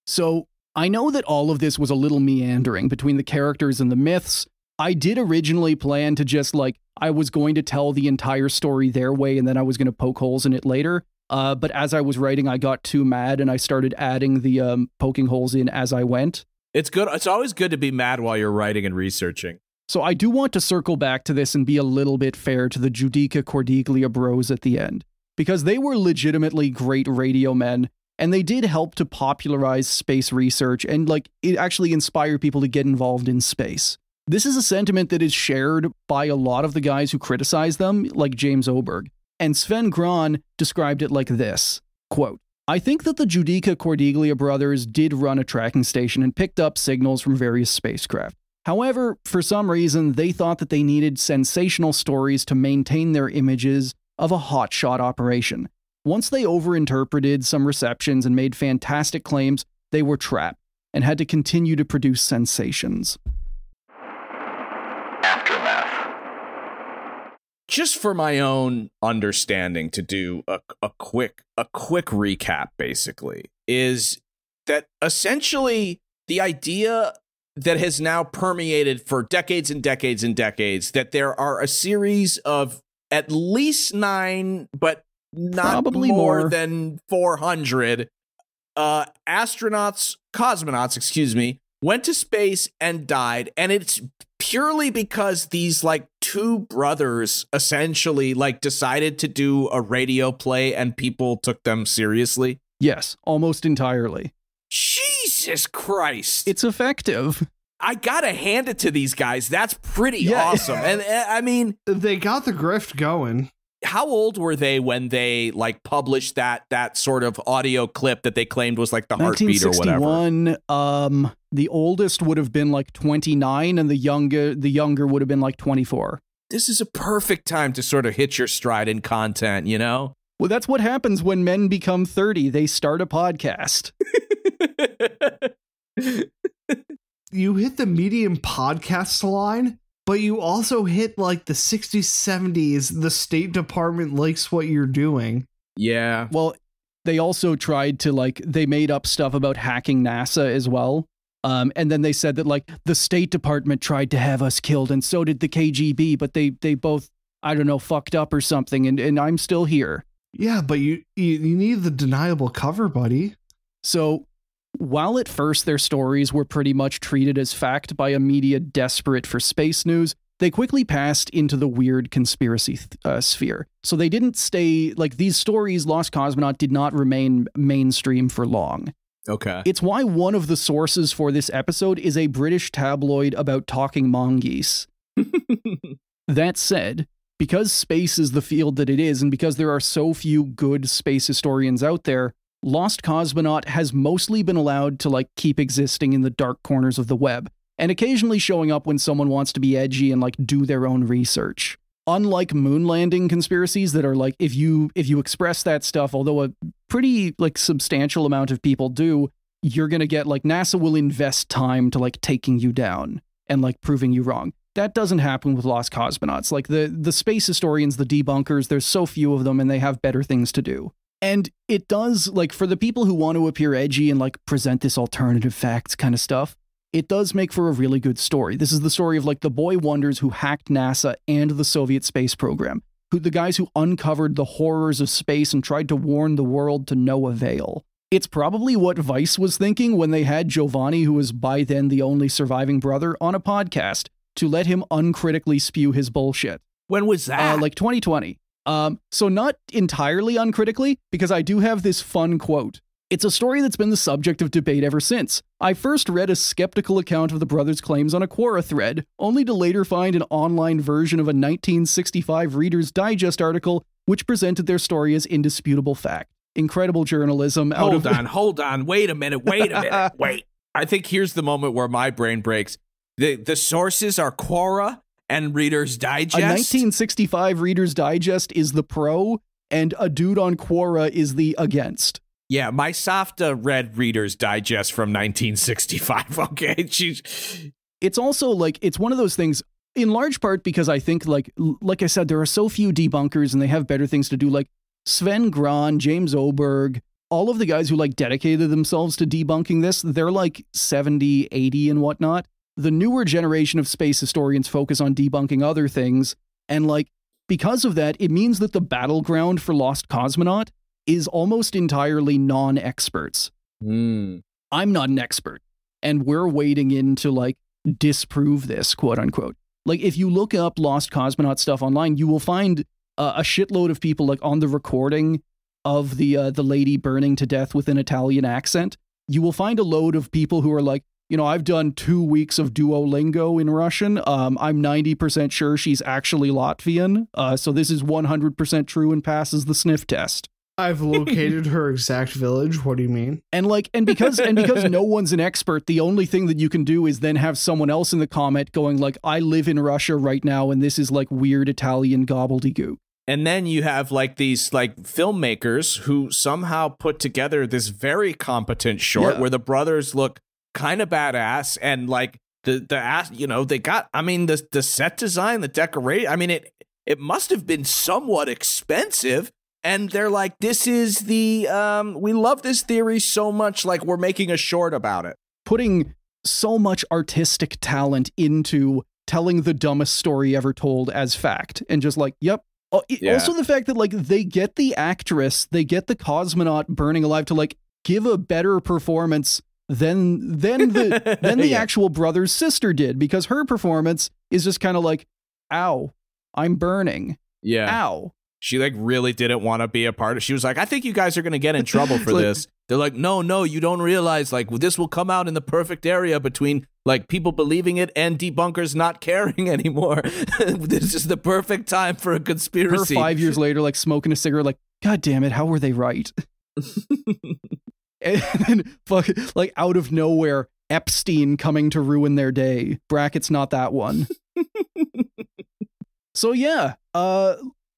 So I know that all of this was a little meandering between the characters and the myths. I did originally plan to just I was going to tell the entire story their way and then I was going to poke holes in it later. But as I was writing, I got too mad and I started adding the poking holes in as I went. It's good. It's always good to be mad while you're writing and researching. So I do want to circle back to this and be a little bit fair to the Giudica Cordiglia bros at the end, because they were legitimately great radio men, and they did help to popularize space research and it actually inspired people to get involved in space. This is a sentiment that is shared by a lot of the guys who criticize them, like James Oberg. And Sven Gran described it like this, quote, "I think that the Giudica Cordiglia brothers did run a tracking station and picked up signals from various spacecraft. However, for some reason, they thought that they needed sensational stories to maintain their images of a hotshot operation. Once they overinterpreted some receptions and made fantastic claims, they were trapped and had to continue to produce sensations." Aftermath. Just for my own understanding, to do a quick recap, basically, is that essentially the idea that has now permeated for decades and decades and decades that there are a series of at least 9, but not probably more more than 400 cosmonauts, went to space and died. And it's purely because these two brothers essentially decided to do a radio play and people took them seriously. Yes, almost entirely. Jesus Christ. It's effective. I gotta hand it to these guys. That's pretty awesome. And I mean, they got the grift going. How old were they when they published that sort of audio clip that they claimed was the heartbeat or whatever? 1961. The oldest would have been 29 and the younger would have been 24. This is a perfect time to sort of hit your stride in content, you know? Well, that's what happens when men become 30. They start a podcast. You hit the medium podcast line, but you also hit the 60s, 70s. The State Department likes what you're doing. Yeah. Well, they also tried to they made up stuff about hacking NASA as well. And then they said that the State Department tried to have us killed and so did the KGB, but they both, I don't know, fucked up or something. And I'm still here. Yeah, but you need the deniable cover, buddy. So while at first their stories were pretty much treated as fact by a media desperate for space news, they quickly passed into the weird conspiracy sphere. So they didn't stay, these stories, Lost Cosmonaut, did not remain mainstream for long. Okay. It's why one of the sources for this episode is a British tabloid about talking mongoose. That said, because space is the field that it is, and because there are so few good space historians out there, Lost Cosmonaut has mostly been allowed to keep existing in the dark corners of the web, and occasionally showing up when someone wants to be edgy and do their own research. Unlike moon landing conspiracies that are if you express that stuff, although a pretty substantial amount of people do, you're gonna get NASA will invest time to taking you down and proving you wrong. That doesn't happen with Lost Cosmonauts. The space historians, the debunkers, there's so few of them and they have better things to do. And it does, for the people who want to appear edgy and present this alternative facts kind of stuff, it does make for a really good story. This is the story of the boy wonders who hacked NASA and the Soviet space program, the guys who uncovered the horrors of space and tried to warn the world to no avail. It's probably what Vice was thinking when they had Giovanni, who was by then the only surviving brother, on a podcast to let him uncritically spew his bullshit. When was that? 2020. So not entirely uncritically, because I do have this fun quote. It's a story that's been the subject of debate ever since. I first read a skeptical account of the brothers' claims on a Quora thread, only to later find an online version of a 1965 Reader's Digest article which presented their story as indisputable fact. Incredible journalism. Hold on. Wait a minute. Wait. I think here's the moment where my brain breaks. The sources are Quora and Reader's Digest? A 1965 Reader's Digest is the pro, and a dude on Quora is the against. Yeah, my Safta read Reader's Digest from 1965. Okay, It's also like, it's one of those things, in large part because I think, like I said, there are so few debunkers and they have better things to do. Like Sven Gran, James Oberg, all of the guys who like dedicated themselves to debunking this, they're like 70, 80 and whatnot. The newer generation of space historians focus on debunking other things. And like, because of that, it means that the battleground for Lost Cosmonaut is almost entirely non-experts. I'm not an expert. And we're wading in to like disprove this, quote unquote. Like if you look up Lost Cosmonaut stuff online, you will find a shitload of people like on the recording of the lady burning to death with an Italian accent. You will find a load of people who are like, you know, I've done 2 weeks of Duolingo in Russian. I'm 90% sure she's actually Latvian. So this is 100% true and passes the sniff test. I've located her exact village. What do you mean? And like, and because no one's an expert, the only thing that you can do is then have someone else in the comment going like, I live in Russia right now, and this is like weird Italian gobbledygook. And then you have like these like filmmakers who somehow put together this very competent short where the brothers look kind of badass, and like the you know, they got, I mean, the set design, the decoration, I mean, it must have been somewhat expensive. And they're like, this is the, we love this theory so much, like we're making a short about it. Putting so much artistic talent into telling the dumbest story ever told as fact. And just like, yep. Also the fact that like they get the actress, they get the cosmonaut burning alive to like give a better performance than the actual brother's sister did. Because her performance is just kind of like, ow, I'm burning. Yeah. Ow. She like really didn't want to be a part of it. She was like, I think you guys are going to get in trouble for this. They're like, no, you don't realize like this will come out in the perfect area between like people believing it and debunkers not caring anymore. This is the perfect time for a conspiracy. Her 5 years later, like smoking a cigarette, like, God damn it, how were they right? And then like out of nowhere, Epstein coming to ruin their day. Brackets, not that one. So yeah,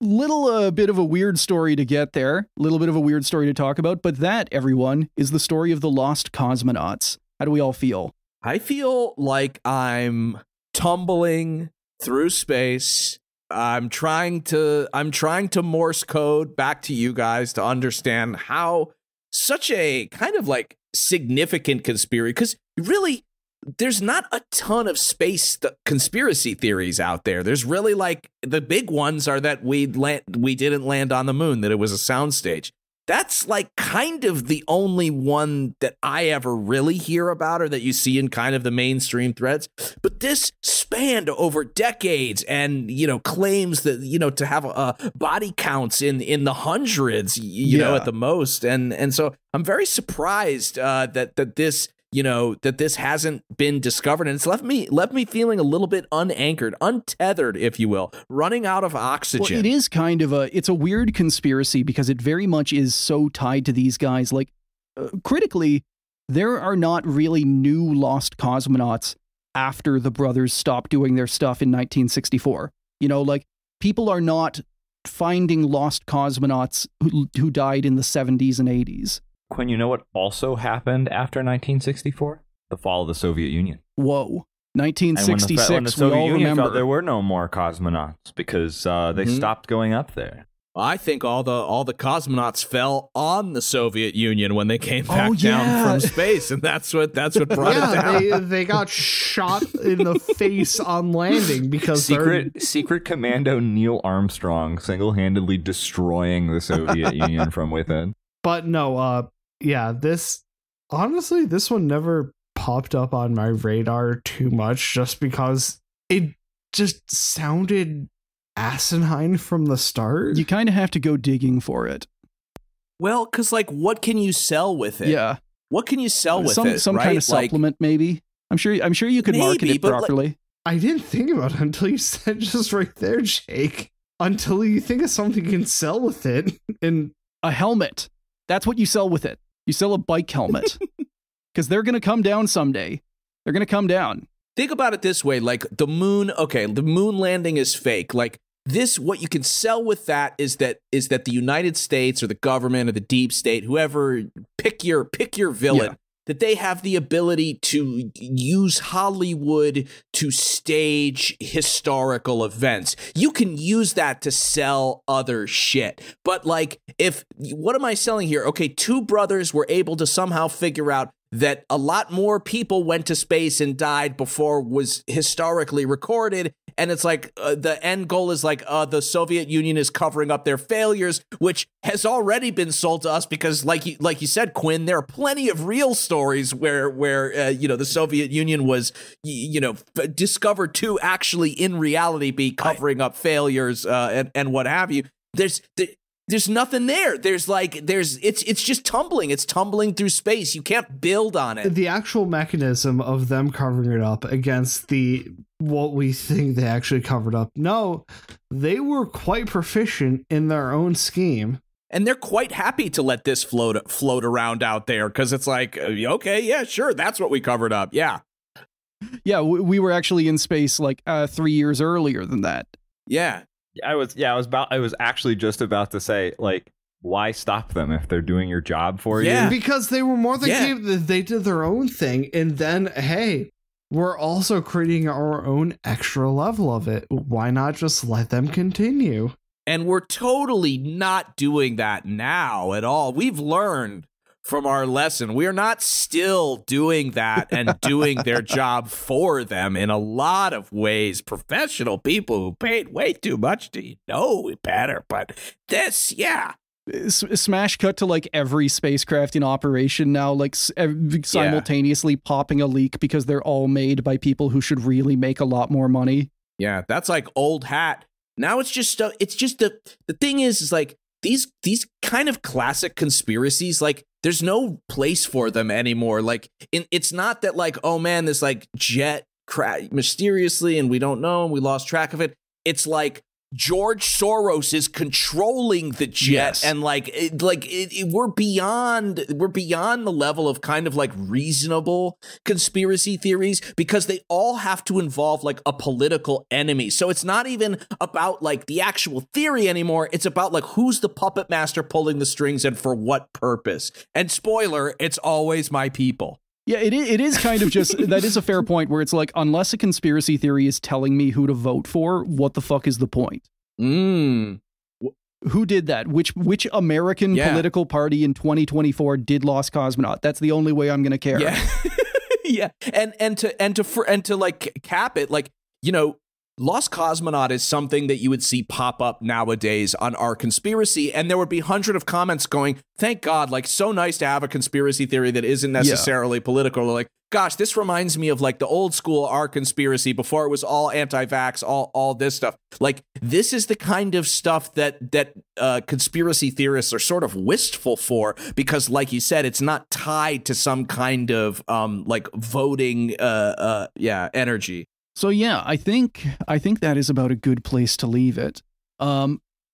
little bit of a weird story to get there, little bit of a weird story to talk about, but that, everyone, is the story of the Lost Cosmonauts. How do we all feel? I feel like I'm tumbling through space. I'm trying to Morse code back to you guys to understand how such a kind of like significant conspiracy, because really there's not a ton of space conspiracy theories out there. There's really like the big ones are that we didn't land on the moon, that it was a soundstage. That's like kind of the only one that I ever really hear about or that you see in kind of the mainstream threads. But this spanned over decades and, you know, claims that, you know, to have body counts in the hundreds, you know, at the most. And so I'm very surprised that this, you know, that this hasn't been discovered, and it's left me feeling a little bit unanchored, untethered, if you will, running out of oxygen. Well, it is kind of it's a weird conspiracy because it very much is so tied to these guys. Like, critically, there are not really new lost cosmonauts after the brothers stopped doing their stuff in 1964. You know, like, people are not finding lost cosmonauts who died in the 70s and 80s. Quinn, you know what also happened after 1964? The fall of the Soviet Union. Whoa. 1966, when the Soviet we all Union remember. felt there were no more cosmonauts because they stopped going up there. I think all the cosmonauts fell on the Soviet Union when they came back down from space, and that's what brought it down. They got shot in the face on landing because Secret Commando Neil Armstrong single-handedly destroying the Soviet Union from within. But no, this one never popped up on my radar too much just because it just sounded asinine from the start. You kind of have to go digging for it. Well, because like, what can you sell with it? Yeah. What can you sell with it? Some kind of supplement, maybe. I'm sure you could market it properly. I didn't think about it until you said just right there, Jake. Until you think of something you can sell with it. And a helmet. That's what you sell with it. You sell a bike helmet. Because they're going to come down someday. They're going to come down. Think about it this way, like the moon landing is fake. Like this, what you can sell with that is that the United States or the government or the deep state, whoever, pick your villain, that they have the ability to use Hollywood to stage historical events. You can use that to sell other shit. But like, what am I selling here? Okay, two brothers were able to somehow figure out that a lot more people went to space and died before was historically recorded. And it's like the end goal is like the Soviet Union is covering up their failures, which has already been sold to us because, like you said, Quinn, there are plenty of real stories where the Soviet Union was discovered to actually in reality be covering up failures and what have you. There's nothing there. It's just tumbling. It's tumbling through space. You can't build on it. The actual mechanism of them covering it up against what we think they actually covered up. No, they were quite proficient in their own scheme. And they're quite happy to let this float around out there because it's like, okay, yeah, sure, that's what we covered up. Yeah. Yeah, we were actually in space like 3 years earlier than that. Yeah. I was actually just about to say, like, why stop them if they're doing your job for you? Because they were more than capable. They did their own thing, and then, hey, we're also creating our own extra level of it. Why not just let them continue? And we're totally not doing that now at all. We've learned from our lesson. We are not still doing that and doing their job for them in a lot of ways. Professional people who paid way too much to know better. But this, yeah. Smash cut to like every spacecraft in operation now, like simultaneously popping a leak because they're all made by people who should really make a lot more money. Yeah, that's like old hat. Now it's just the thing is like these kind of classic conspiracies, like there's no place for them anymore. Like it's not that like, oh man, this like jet crashed mysteriously and we don't know and we lost track of it. It's like George Soros is controlling the jet, and we're beyond the level of kind of like reasonable conspiracy theories because they all have to involve like a political enemy. So it's not even about like the actual theory anymore. It's about like who's the puppet master pulling the strings and for what purpose. And spoiler, it's always my people. Yeah, it is kind of just, that is a fair point where it's like, unless a conspiracy theory is telling me who to vote for, what the fuck is the point? Who did that? Which American political party in 2024 did Lost Cosmonaut? That's the only way I'm going to care. Yeah. Yeah. And to like cap it, like, Lost Cosmonaut is something that you would see pop up nowadays on our conspiracy, and there would be hundreds of comments going, thank God, like, so nice to have a conspiracy theory that isn't necessarily political. Like, gosh, this reminds me of like the old school our conspiracy before it was all anti-vax, all this stuff. Like, this is the kind of stuff that conspiracy theorists are sort of wistful for because, like you said, it's not tied to some kind of like voting energy. So yeah, I think that is about a good place to leave it.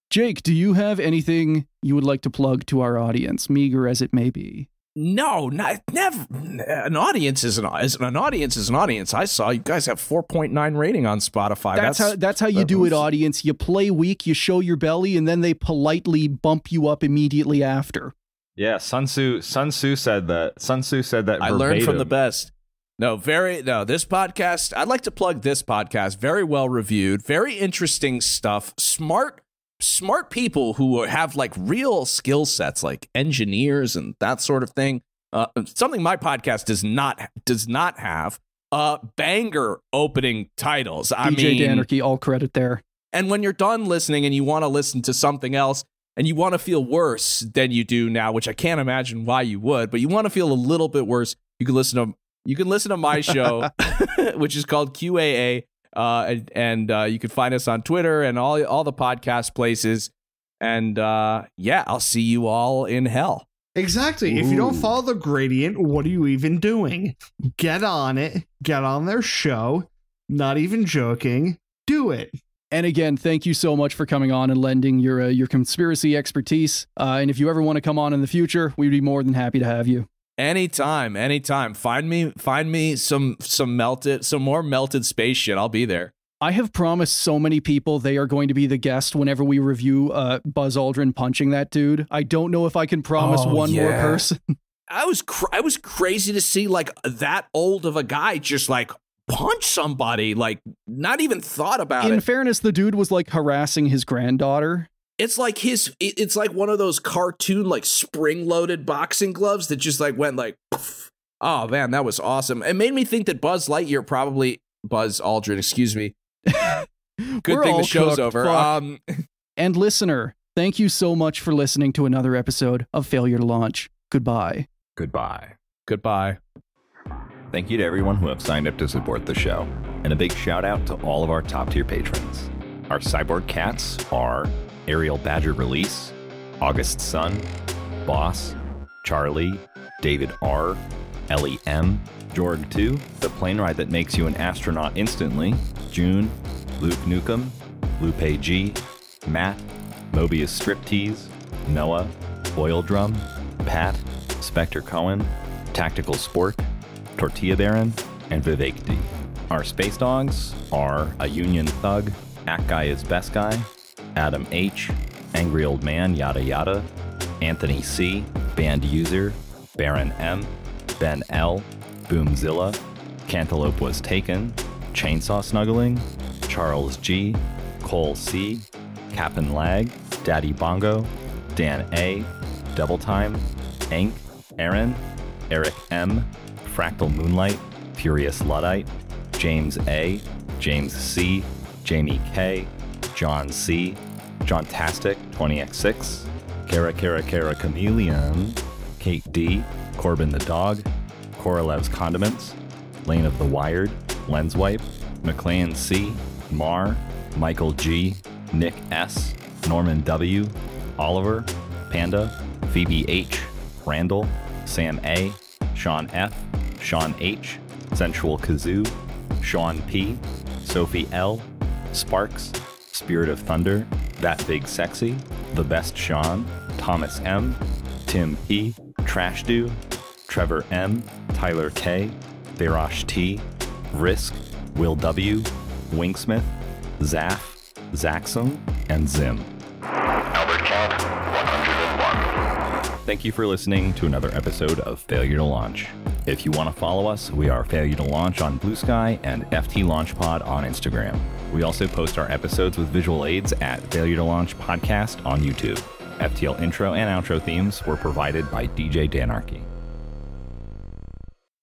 Jake, do you have anything you would like to plug to our audience, meager as it may be? No, never. An audience is an audience. I saw you guys have 4.9 rating on Spotify. That's how you do it, audience. You play weak, you show your belly, and then they politely bump you up immediately after. Yeah, Sun Tzu said that. Sun Tzu said that. I learned from the best. This podcast, I'd like to plug this podcast. Very well reviewed, very interesting stuff. Smart people who have like real skill sets, like engineers and that sort of thing. Something my podcast does not have. Banger opening titles. DJ Danarchy, all credit there. And when you're done listening and you want to listen to something else and you want to feel worse than you do now, which I can't imagine why you would, but you want to feel a little bit worse, you can listen to my show, which is called QAA, and you can find us on Twitter and all the podcast places. And I'll see you all in hell. Exactly. Ooh. If you don't follow the gradient, what are you even doing? Get on it. Get on their show. Not even joking. Do it. And again, thank you so much for coming on and lending your conspiracy expertise. And if you ever want to come on in the future, we'd be more than happy to have you. Anytime. Find me some more melted space shit. I'll be there. I have promised so many people they are going to be the guest whenever we review Buzz Aldrin punching that dude. I don't know if I can promise one more person. I was crazy to see like that old of a guy just like punch somebody, like not even thought about it. In fairness, the dude was like harassing his granddaughter. It's like it's like one of those cartoon like spring-loaded boxing gloves that just like went like, poof. Oh man, that was awesome. It made me think that Buzz Aldrin, excuse me. Good thing the show's over. And listener, thank you so much for listening to another episode of Failure to Launch. Goodbye. Goodbye. Goodbye. Thank you to everyone who have signed up to support the show, and a big shout out to all of our top tier patrons. Our cyborg cats are Ariel Badger Release, August Sun, Boss, Charlie, David R, Ellie M, Jorg 2, the plane ride that makes you an astronaut instantly, June, Luke Newcomb, Lupe G, Matt, Mobius Striptease, Noah, Oil Drum, Pat, Spectre Cohen, Tactical Sport, Tortilla Baron, and Vivek D. Our space dogs are A Union Thug, Act Guy is Best Guy, Adam H, Angry Old Man Yada Yada, Anthony C, Band User, Baron M, Ben L, Boomzilla, Cantaloupe Was Taken, Chainsaw Snuggling, Charles G, Cole C, Cap'n Lag, Daddy Bongo, Dan A, Double Time, Ank, Aaron, Eric M, Fractal Moonlight, Furious Luddite, James A, James C, Jamie K, John C, Johntastic 20x6, Kara Chameleon, Kate D, Corbin the Dog, Korolev's Condiments, Lane of the Wired, Lenswipe, McLean C, Mar, Michael G, Nick S, Norman W, Oliver, Panda, Phoebe H, Randall, Sam A, Sean F, Sean H, Sensual Kazoo, Sean P, Sophie L, Sparks, Spirit of Thunder, That Big Sexy, The Best Sean, Thomas M, Tim P, Trash Do, Trevor M, Tyler K, Barash T, Risk, Will W, Winksmith, Zaff, Zaxum, and Zim. Albert count 101. Thank you for listening to another episode of Failure to Launch. If you want to follow us, we are Failure to Launch on Blue Sky and FT Launch Pod on Instagram. We also post our episodes with visual aids at Failure to Launch Podcast on YouTube. FTL intro and outro themes were provided by DJ Danarchy.